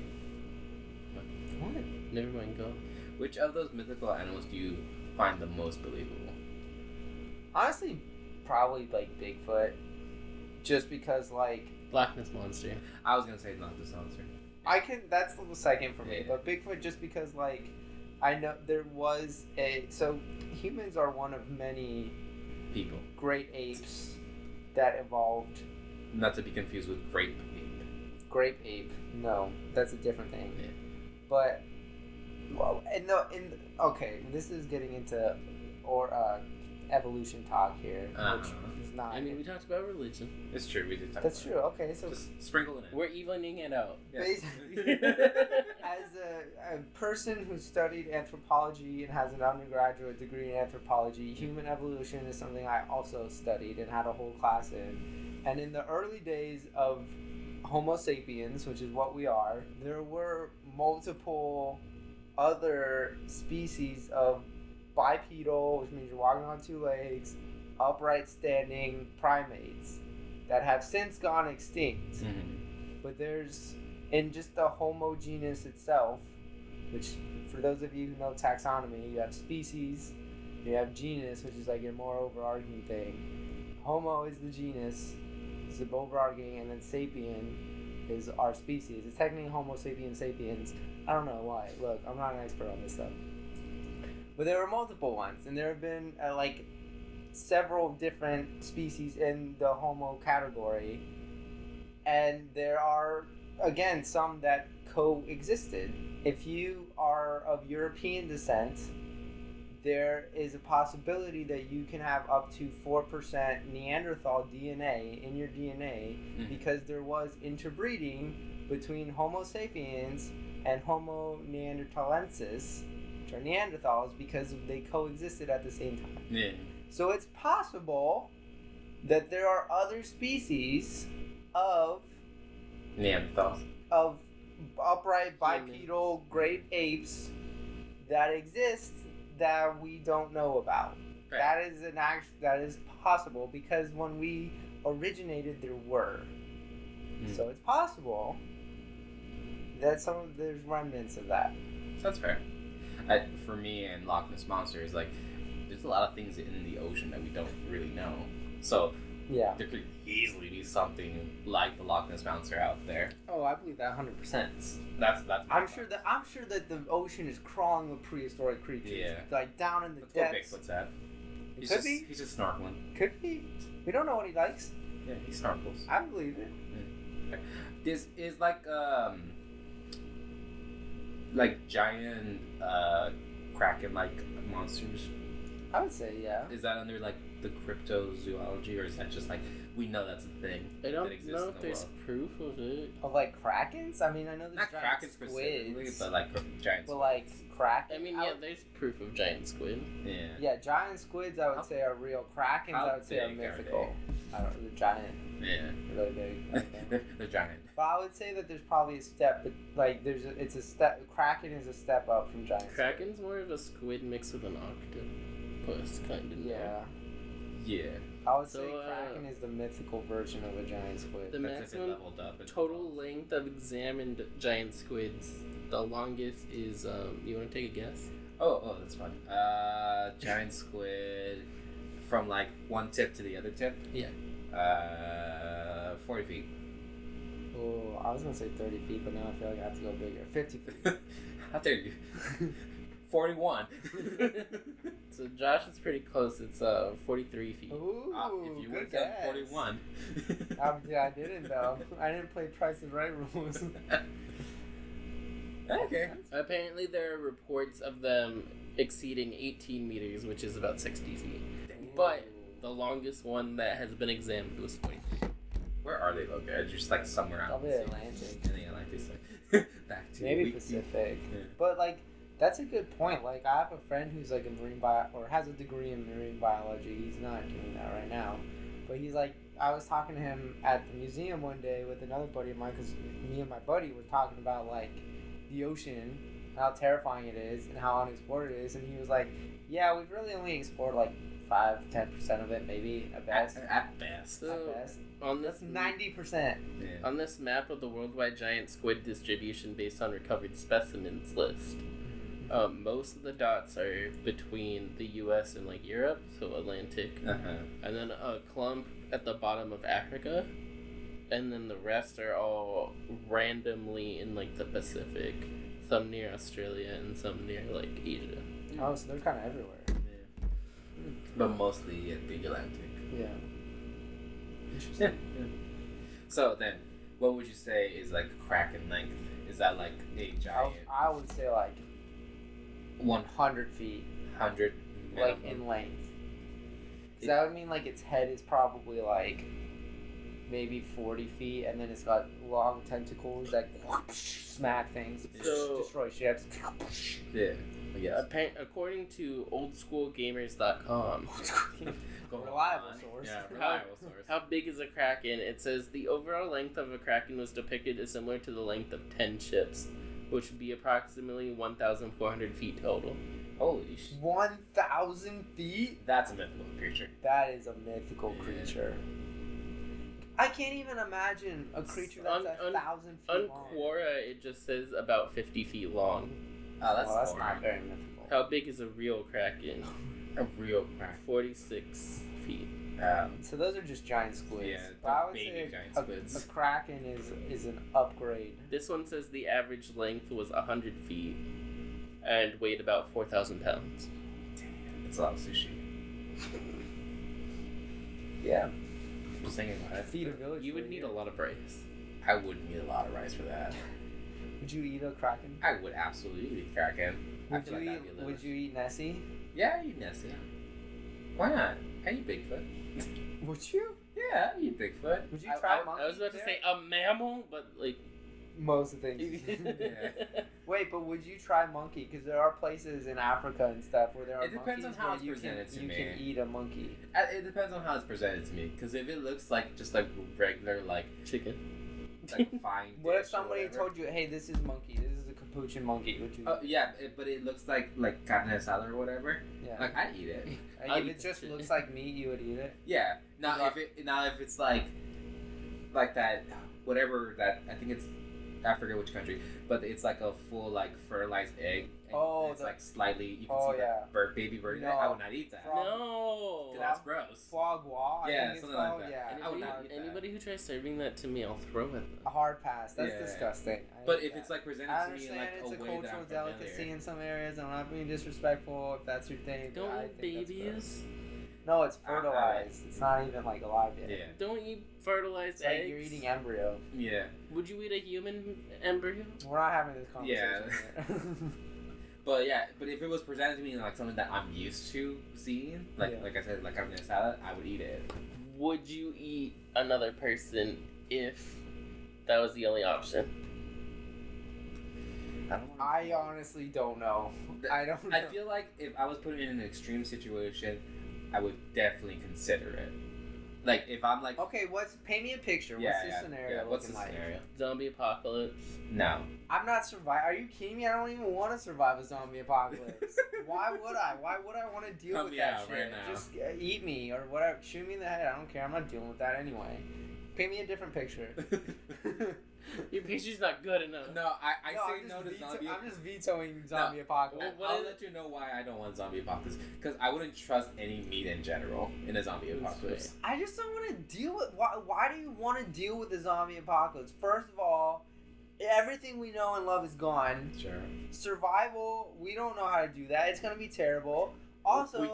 What? Never mind, go. Which of those mythical animals do you find the most believable? Honestly, probably like Bigfoot, just because like Loch Ness Monster. I was gonna say not this answer. that's the second for me, Yeah. but Bigfoot just because like I know there was so humans are one of many People. great apes that evolved. Not to be confused with grape ape. Grape ape, no, that's a different thing. Yeah. But well, okay, this is getting into evolution talk here, which is not. I mean, we talked about religion. It's true. We did talk That's about true. Okay, so Just sprinkle it in. We're evening it out. Yes. as a person who studied anthropology and has an undergraduate degree in anthropology, human evolution is something I also studied and had a whole class in. And in the early days of Homo sapiens, which is what we are, there were multiple other species of bipedal, which means you're walking on two legs, upright standing primates that have since gone extinct. Mm-hmm. But there's, in just the Homo genus itself, which for those of you who know taxonomy, you have species, you have genus, which is like a more overarching thing. Homo is the genus, is the overarching, and then sapien is our species. It's technically Homo sapiens sapiens. I don't know why. Look, I'm not an expert on this stuff. But there were multiple ones, and there have been like several different species in the Homo category, and there are again some that coexisted. If you are of European descent, there is a possibility that you can have up to 4% Neanderthal DNA in your DNA because there was interbreeding between Homo sapiens and Homo neanderthalensis, which are Neanderthals, because they coexisted at the same time. Yeah. So it's possible that there are other species of Neanderthals. upright bipedal great apes that exist that we don't know about. Right. That is possible because when we originated there were. So it's possible that there's remnants of that. So that's fair. For me and Loch Ness Monster is like, there's a lot of things in the ocean that we don't really know. So Yeah. there could easily be something like the Loch Ness Monster out there. Oh, I believe that 100%. That's. I'm sure that the ocean is crawling with prehistoric creatures. Yeah. Like down in the That's where depths. Bigfoot's at. It could be. He's just snorkeling. Could be. We don't know what he likes. Yeah, he snorkels. I believe it. This is like giant Kraken like monsters. I would say yeah. Is that under like the cryptozoology, or is that just like we know that's a thing I don't that exists know in if the there's world? proof of it. Of like krakens? I mean, I know there's Not giant Kraken specifically, squids, but like giant. but like kraken. I mean, yeah, there's proof of giant squid. Yeah. Yeah, giant squids I would say are real. Krakens How I would say are big are mythical. I don't know, they're giant, Yeah. really big. Okay. They're giant. But I would say that there's probably a step, but like it's a step. Kraken is a step up from giant. Kraken's more of a squid mixed with an octopus, kind of. Yeah, Yeah. I would So, say Kraken is the mythical version of a giant squid. The That's if it maximum leveled up. total length of examined giant squids, the longest is, you want to take a guess? Oh, that's fun. Giant squid from like one tip to the other tip. Yeah. 40 feet. Oh, I was gonna say 30 feet, but now I feel like I have to go bigger. 50 feet. How dare you? 41. So Josh is pretty close. It's 43 feet. Ooh, If you would good have said guess. 41. I didn't though. I didn't play Price is Right rules. Okay. Apparently, there are reports of them exceeding 18 meters, which is about 60 feet. But the longest one that has been examined was 40 feet. Where are they located? Just like somewhere out Probably in the Atlantic. In the Atlantic. Back to Maybe we- Pacific. Yeah. But like that's a good point. Like I have a friend who's like a marine or has a degree in marine biology. He's not doing that right now, but he's like I was talking to him at the museum one day with another buddy of mine because me and my buddy were talking about like the ocean, how terrifying it is, and how unexplored it is, and he was like, "Yeah, we've really only explored like 5-10% of it, maybe at best. At best. So, At best. on That's this 90%. Yeah. on this map of the worldwide giant squid distribution based on recovered specimens list, Most of the dots are between the U.S. and like Europe, so Atlantic, and then a clump at the bottom of Africa, and then the rest are all randomly in like the Pacific, some near Australia and some near like Asia. Oh, so they're kind of everywhere. Yeah. But mostly at the Atlantic. Yeah. Interesting. Yeah. So then, what would you say is like Kraken length? Is that like a giant? I would say like 100 feet. 100 like in length. So that would mean like its head is probably like maybe 40 feet, and then it's got long tentacles that smack things, destroy ships. Yeah. Yeah. According to oldschoolgamers.com, reliable source. Yeah, reliable source. How big is a Kraken? It says the overall length of a Kraken was depicted as similar to the length of 10 ships, which would be approximately 1,400 feet total. Holy shit. 1,000 feet? That's a mythical creature. That is a mythical creature. I can't even imagine a creature that's 1,000 feet on long. On Quora, it just says about 50 feet long. Oh, that's not very mythical. How big is a real Kraken? A real Kraken. 46 feet. So those are just giant squids. Yeah, but I would say giant squids. A Kraken is an upgrade. This one says the average length was 100 feet and weighed about 4,000 pounds. Damn, it's a lot of sushi. Yeah. Just thinking about it. Feed a village. You would need a lot of rice. I would need a lot of rice for that. Would you eat a Kraken? I would absolutely eat Kraken. Would you eat Nessie? Yeah, I eat Nessie. Why not? I eat Bigfoot. Would you? Yeah, I eat Bigfoot. Would you try monkey? I was about to say a mammal, but like... Most of the things. Yeah. Wait, but would you try monkey? Because there are places in Africa and stuff where there are It depends monkeys on how where it's you presented to you me. can eat a monkey. It depends on how it's presented to me. Because if it looks like just like regular, like chicken, like fine. What if somebody told you, "Hey, this is monkey. This is a capuchin monkey"? Would you? Yeah, but it looks like carne asada or whatever. Yeah. Like I'd eat it. If it just looks like meat, you would eat it. Yeah. Now if it's like that whatever that I think it's. I forget which country, but it's like a full like fertilized egg. And it's like slightly you can see the baby bird in it. I would not eat that. No, that's gross. Foie gras. Yeah, something like that. Yeah, anybody who tries serving that to me, I'll throw it. A hard pass. That's disgusting. But if it's like presented to me in like it's a a way that cultural I'm delicacy familiar. in some areas. I'm not being disrespectful if that's your thing. Don't eat babies. No, it's fertilized. It's not even like alive yet. Yeah. Don't eat fertilized it's eggs. Like you're eating embryo. Yeah. Would you eat a human embryo? We're not having this conversation. Yeah. But if it was presented to me like something that I'm used to seeing, like I said, like carne asada, I would eat it. Would you eat another person if that was the only option? I honestly don't know. I don't know. I feel like if I was put in an extreme situation, I would definitely consider it. Like if I'm like, okay, paint me a picture. What's the scenario? What's the scenario? Zombie apocalypse. No. I'm not surviving. Are you kidding me? I don't even want to survive a zombie apocalypse. Why would I? Why would I want to deal with that shit? Right now. Just eat me or whatever. Shoot me in the head. I don't care. I'm not dealing with that anyway. Paint me a different picture. Your picture's not good enough. No, I say no to zombie. I'm just vetoing zombie apocalypse. I'll let you know why I don't want zombie apocalypse. Because I wouldn't trust any meat in general in a zombie apocalypse. I just don't want to deal with. Why do you want to deal with the zombie apocalypse? First of all, everything we know and love is gone. Sure. Survival, we don't know how to do that. It's gonna be terrible. Also, we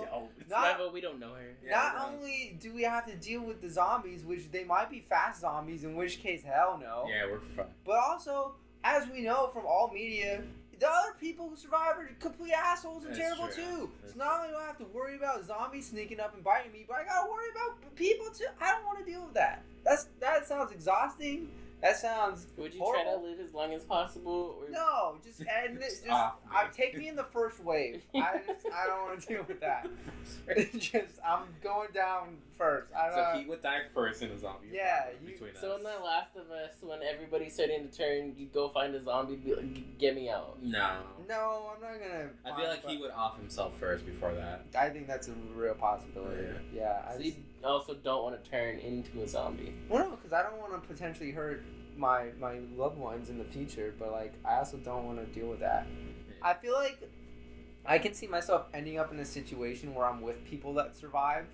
don't know her. Not only do we have to deal with the zombies, which they might be fast zombies, in which case, hell no. Yeah, we're fine. But also, as we know from all media, the other people who survive are complete assholes and terrible too. So not only do I have to worry about zombies sneaking up and biting me, but I gotta worry about people too. I don't want to deal with that. That sounds exhausting. That sounds Would you horrible. try to live as long as possible? Or... No, just end it. Take me in the first wave. I don't want to deal with that. I'm going down first. So he would die first in a zombie. Yeah. So in The Last of Us, when everybody's starting to turn, you go find a zombie, be like, get me out. No, I'm not gonna. I feel like he would off himself first before that. I think that's a real possibility. Yeah. So you also don't want to turn into a zombie. Well, no, because I don't want to potentially hurt my loved ones in the future, but like I also don't want to deal with that. I feel like I can see myself ending up in a situation where I'm with people that survive,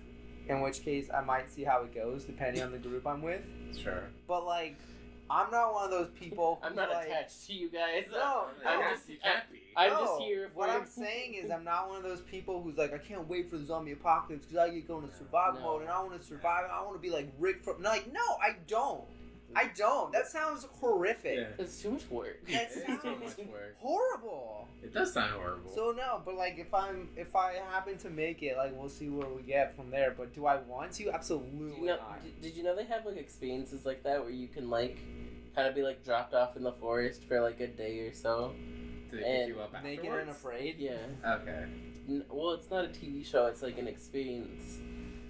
in which case I might see how it goes depending on the group I'm with. Sure. But like, I'm not one of those people. I'm not like, attached to you guys. No, You can't be. I'm just here. What I'm saying is, I'm not one of those people who's like, I can't wait for the zombie apocalypse because I get going to survival mode and I want to survive. And I want to be like Rick from. Like, no, I don't. That sounds horrific. Yeah. It's too much work. It It's sounds too much work. horrible. It does sound horrible. So no, but like if I happen to make it, like we'll see where we get from there. But do I want to? Absolutely not. Did you know they have like experiences like that where you can like kind of be like dropped off in the forest for like a day or so? Do they pick you up afterwards? Naked and afraid. Yeah. Okay. Well, it's not a TV show. It's like an experience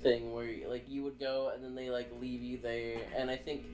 thing where like you would go and then they like leave you there. And I think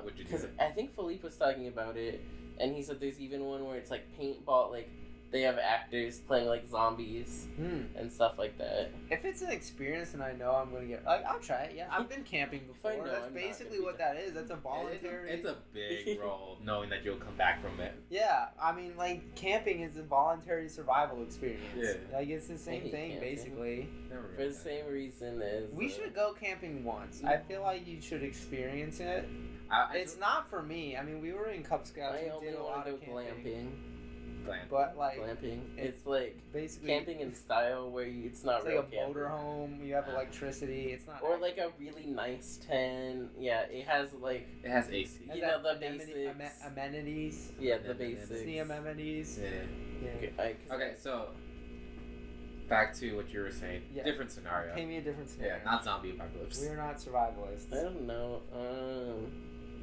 Would you do because it? I think Philippe was talking about it, and he said there's even one where it's like paintball, like they have actors playing like zombies and stuff like that. If it's an experience and I know I'm gonna get, like, I'll try it. Yeah, I've been camping I before. know That's I'm not basically gonna what be that is. That's a voluntary. It's a big role, knowing that you'll come back from it. Yeah, I mean, like camping is a voluntary survival experience. Yeah. Like it's the same hate thing, camping. basically. Never For the same reason as We should go camping once. I feel like you should experience it. It's not for me. I mean, we were in Cub Scouts. I We only did a want lot to go of camping. Glamping. But like Glamping. It's like basically camping in style where it's not it's real like a camping. motorhome. You have electricity. It's not. Or like a really nice tent. Yeah, it has like It has AC. Has you know, that the basics. amenities. Yeah, the Amenities. basics. The amenities. Yeah. Yeah. Okay, so back to what you were saying. Yeah. Different scenario. Paint me a different scenario. Yeah, not zombie apocalypse. We're not survivalists. I don't know.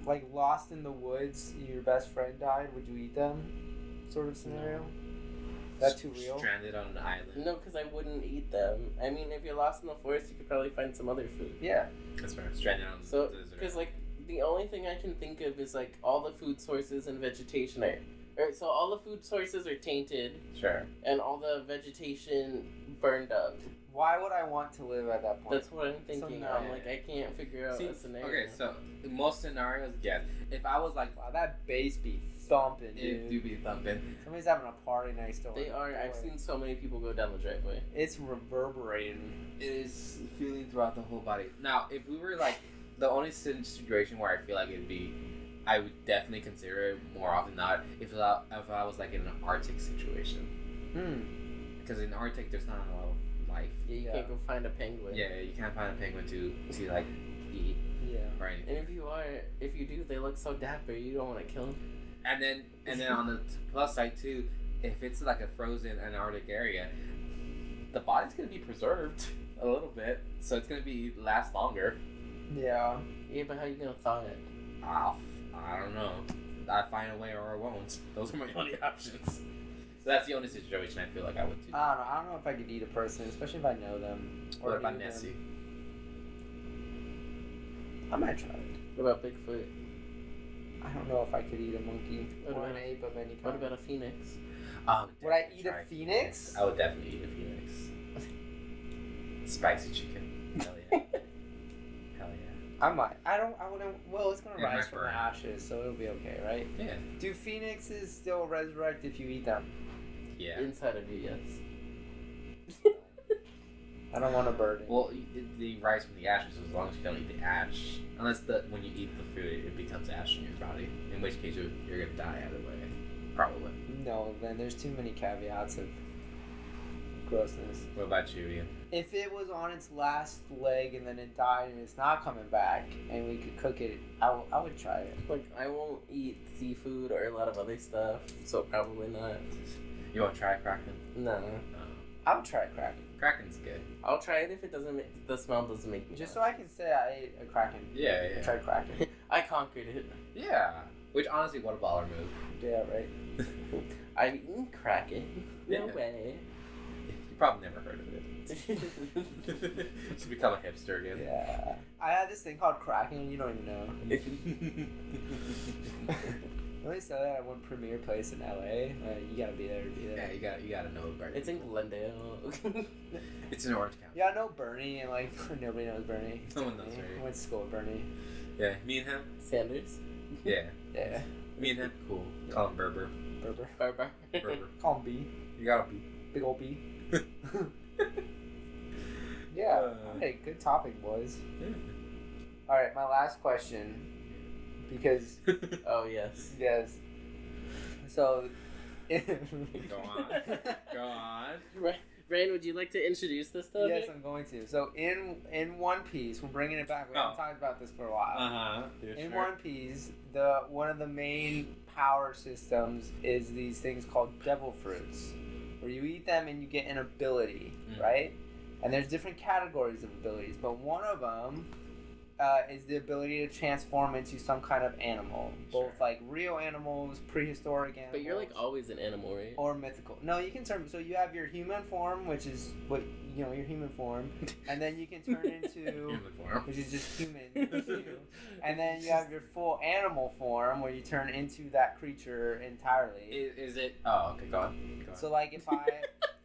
Like lost in the woods, your best friend died. Would you eat them? Sort of scenario. That's too real. Stranded on an island. No, because I wouldn't eat them. I mean, if you're lost in the forest, you could probably find some other food. Yeah. That's fair. Stranded on So, the desert. because like the only thing I can think of is like all the food sources and vegetation are, or so all the food sources are tainted Sure. and all the vegetation burned up. Why would I want to live at that point? That's what I'm thinking. no. I'm like, I can't figure out See, a scenario. okay, so in most scenarios, yes. If I was like, Wow, that bass be thumping, it do dude. be thumping. Somebody's having a party next door. They are. I've seen so many people go down the driveway. It's reverberating. It is feeling throughout the whole body. Now, if we were like the only situation where I feel like it'd be, I would definitely consider it more often than not if I was like in an Arctic situation. Because in Arctic, there's not a lot of life. Yeah, you can't go find a penguin. Yeah, you can't find a penguin to like eat Yeah. or anything. And if you do, they look so dapper. You don't want to kill them. And then on the plus side too, if it's like a frozen Antarctic area, the body's gonna be preserved a little bit, so it's gonna be last longer. Yeah. Yeah, but how are you gonna thaw it? I don't know. I find a way or I won't. Those are my only options. So that's the only situation I feel like I would do. I don't know if I could eat a person, especially if I know them. Or What about knew them. Nessie? I might try it. What about Bigfoot? I don't know if I could eat a monkey What or about- an ape of any kind. What about a phoenix? Would I eat a phoenix? I would definitely eat a phoenix. Spicy chicken. Hell yeah. Hell yeah. I might. I wouldn't. Well, it's gonna It rise might from burn. the ashes, so it'll be okay, right? Yeah. Do phoenixes still resurrect if you eat them? Yeah. Inside of you, yes. I don't want to burn it. Well, they rise from the ashes as long as you don't eat the ash. Unless when you eat the food, it becomes ash in your body. In which case, you're gonna die either way. Probably. No, then there's too many caveats of grossness. What about you, Ian? If it was on its last leg and then it died and it's not coming back and we could cook it, I would try it. Like, I won't eat seafood or a lot of other stuff, so probably not. You want to try Kraken? No. I would try Kraken. Kraken's good. I'll try it if it doesn't make, the smell doesn't make me Just so I can say I ate a Kraken. Yeah, I tried Kraken. I conquered it. Yeah. Which, honestly, what a baller move. Yeah, right. I've eaten Kraken. No Yeah. way. You probably never heard of it. Should become a hipster again. Yeah. I had this thing called Kraken and you don't even know. When they sell that at one premiere place in LA, you gotta be there to be there. Yeah, you gotta know Bernie. It's in Glendale. It's in Orange County. Yeah, I know Bernie, and like nobody knows Bernie. No one Except knows me. Bernie. I went to school with Bernie. Yeah, me and him. Sanders. Yeah, Yeah. me and him. Cool. Call him Berber. Berber. Barber. Berber. Call him B. You gotta be. Big old bee. Yeah. Alright, good topic, boys. Alright, my last question. Because Oh yes. yes. So Go on. Rain, would you like to introduce this though? yes, I'm going to. So in One Piece, we're bringing it back. We haven't talked about this for a while. In One Piece, one of the main power systems is these things called devil fruits, where you eat them and you get an ability, right? And there's different categories of abilities, but one of them is the ability to transform into some kind of animal, both like real animals, prehistoric animals. But you're like always an animal, right? Or mythical. No, you can turn. So you have your human form, which is what your human form, and then you can turn into Human form. which is just human. And then you have your full animal form, where you turn into that creature entirely. Is it? Oh, okay. Go on. So like if I.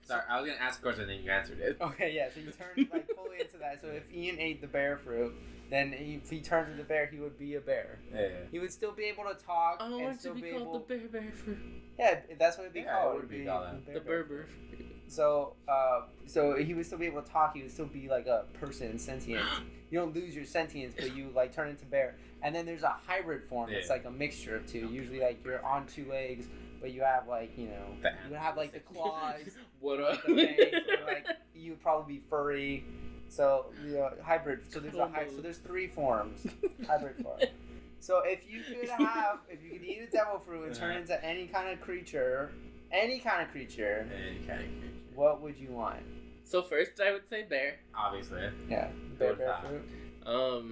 Sorry, I was gonna ask a question and then you answered it. Okay, yeah. So you turn like fully into that. So if Ian ate the bear fruit, then if he turned into the bear, he would be a bear. Yeah. He would still be able to talk. I and want still to be able... called the bear fruit. Yeah, that's what it'd be called. It would be called that. The Berber. So, so he would still be able to talk. He would still be like a person, sentient. You don't lose your sentience, but you like turn into bear. And then there's a hybrid form. It's like a mixture of two. Usually, like you're on two legs, but you have like you would have like the claws. What up? The fangs, or, like you would probably be furry. So hybrid. So there's So there's three forms. Hybrid form. So if you could eat a devil fruit and turn into any kind of creature, what would you want? So first, I would say bear. Obviously. Yeah, bear fruit. I'll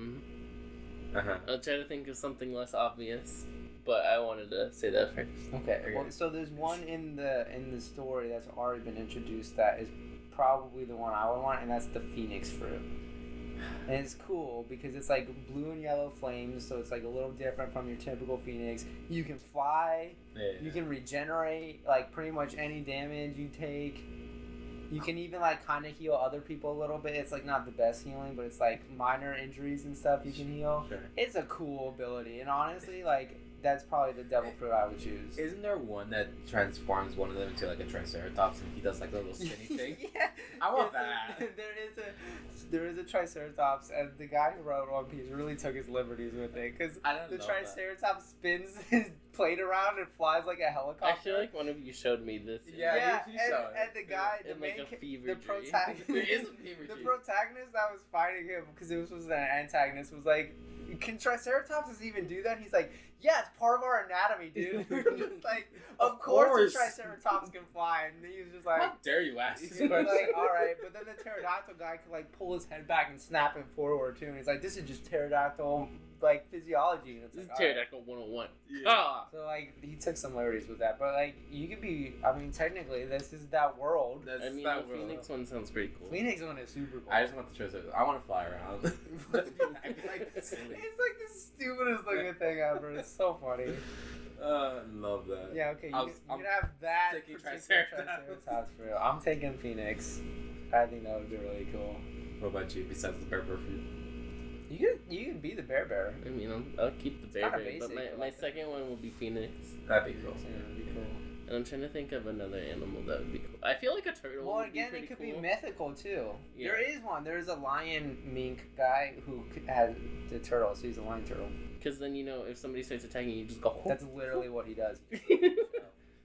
try to think of something less obvious, but I wanted to say that first. Okay. Well, so there's one in the story that's already been introduced that is probably the one I would want, and that's the phoenix fruit. And it's cool because it's like blue and yellow flames, so it's like a little different from your typical phoenix. You can fly. Yeah. You can regenerate like pretty much any damage you take. You can even like kind of heal other people a little bit. It's like not the best healing, but it's like minor injuries and stuff you can heal. Sure. It's a cool ability, and honestly, like that's probably the devil fruit I would choose. Isn't there one that transforms one of them into like a triceratops and he does like a little spinny thing? Yeah, I want that. There is a triceratops, and the guy who wrote One Piece really took his liberties with it because the triceratops spins his plate around and flies like a helicopter. I feel like one of you showed me this. Yeah, and the guy, the protagonist, the protagonist that was fighting him because it was an antagonist was like, can triceratopses even do that? He's like, yeah, it's part of our anatomy, dude. Just like, of course the triceratops can fly, and he was just like, how dare you ask? He was like, all right, but then the pterodactyl guy could like pull his head back and snap him forward too, and he's like, this is just pterodactyl like physiology, and it's this like, is pterodactyl 101. Yeah. So like he took some liberties with that, but like you could be. I mean, technically, this is that world. I mean, the Phoenix one sounds pretty cool. Phoenix one is super cool. I just want the triceratops. I want to fly around. It's like the stupidest looking thing ever. It's so funny. Love that. Yeah, okay. You can have that taking triceratops for real. I'm taking Phoenix. I think that would be really cool. What about you? Besides the bear fruit. You can be the bear. I mean, I'll keep the bear, basic, but my second one will be Phoenix. That'd be cool. Yeah, that'd be cool. And I'm trying to think of another animal that would be cool. I feel like a turtle. Well, would again, be it could cool. be mythical too. Yeah. There is one. There's a lion mink guy who has the turtle, so he's a lion turtle. Because then if somebody starts attacking you, just go. That's literally what he does.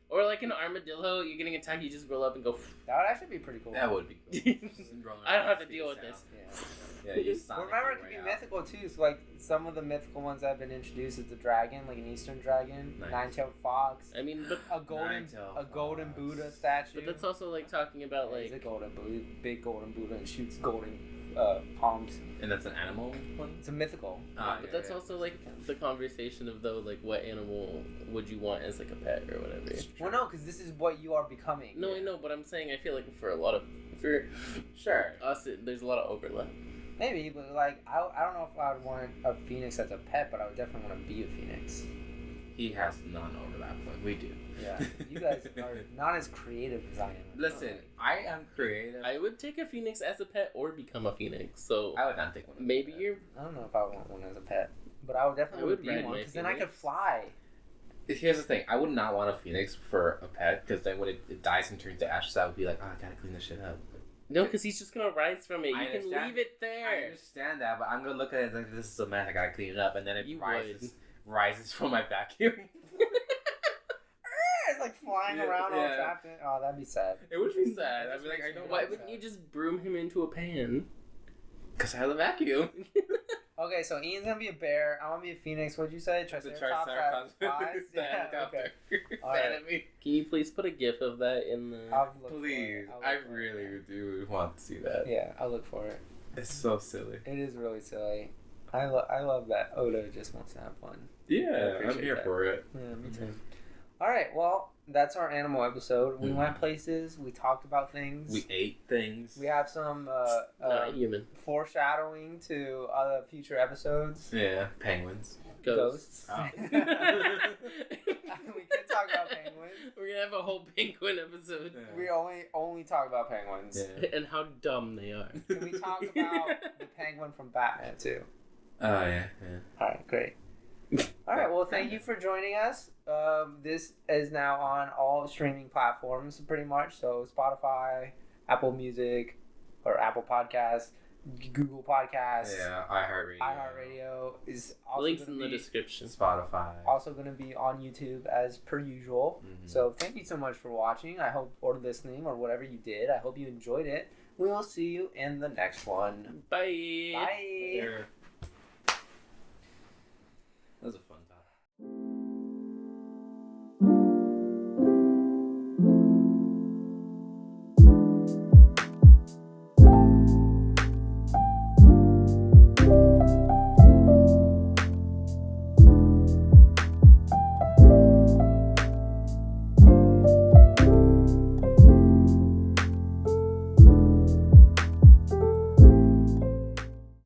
Or like an armadillo, you're getting attacked, you just roll up and go. That would actually be pretty cool. That would be cool. I don't have to deal with this. Yeah, you remember, it could be mythical too. So like some of the mythical ones that have been introduced is the dragon, like an Eastern dragon, nine-tailed fox. I mean, but a golden Buddha statue. But that's also like talking about like a golden Buddha, big golden Buddha, and shoots golden palms. And that's an animal one? It's a mythical. But that's also like the conversation of though, like what animal would you want as like a pet or whatever. Well, no, because this is what you are becoming. No, I know, but I'm saying I feel like for us, there's a lot of overlap. Maybe, but like I don't know if I would want a phoenix as a pet, but I would definitely want to be a phoenix. He has non-overlap, like we do. Yeah, you guys are not as creative as I am. Listen, I am creative. I would take a phoenix as a pet or become a phoenix. So I would not take one. Maybe you're. I don't know if I want one as a pet, but I would definitely be one because then I could fly. Here's the thing. I would not want a phoenix for a pet because then when it dies and turns to ashes, I would be like, oh, I gotta clean this shit up. No, because he's just gonna rise from it. You I can understand. leave it there. I understand that, but I'm gonna look at it like this is a mess. I gotta clean it up, and then it rises from my vacuum. It's like flying around all trapped in. Oh, that'd be sad. It would be sad. I'd be like, I don't. Why wouldn't you just broom him into a pan? Because I have a vacuum. Okay, so Ian's gonna be a bear. I'm gonna be a phoenix. What'd you say? Triceratops. Yeah, okay. All right. Can you please put a gif of that in the... Please. I really do want to see that. Yeah, I'll look for it. It's so silly. It is really silly. I love that Oda just wants to have fun. Yeah, I'm here for it. Yeah, me too. All right, well, that's our animal episode. We went places. We talked about things. We ate things. We have some not human. foreshadowing to other future episodes. Yeah, penguins. Ghosts. Oh. We can talk about penguins. We're gonna have a whole penguin episode. Yeah. We only talk about penguins. Yeah. And how dumb they are. Can we talk about the penguin from Batman too? Oh, yeah. All right, great. All right, well, thank you for joining us. This is now on all streaming platforms, pretty much. So Spotify, Apple Music, or Apple Podcasts, Google Podcasts. Yeah, iHeartRadio. iHeartRadio is also Links in the description. Spotify. Also going to be on YouTube as per usual. Mm-hmm. So thank you so much for watching. I hope, or listening, or whatever you did. I hope you enjoyed it. We will see you in the next one. Bye. Bye. Later.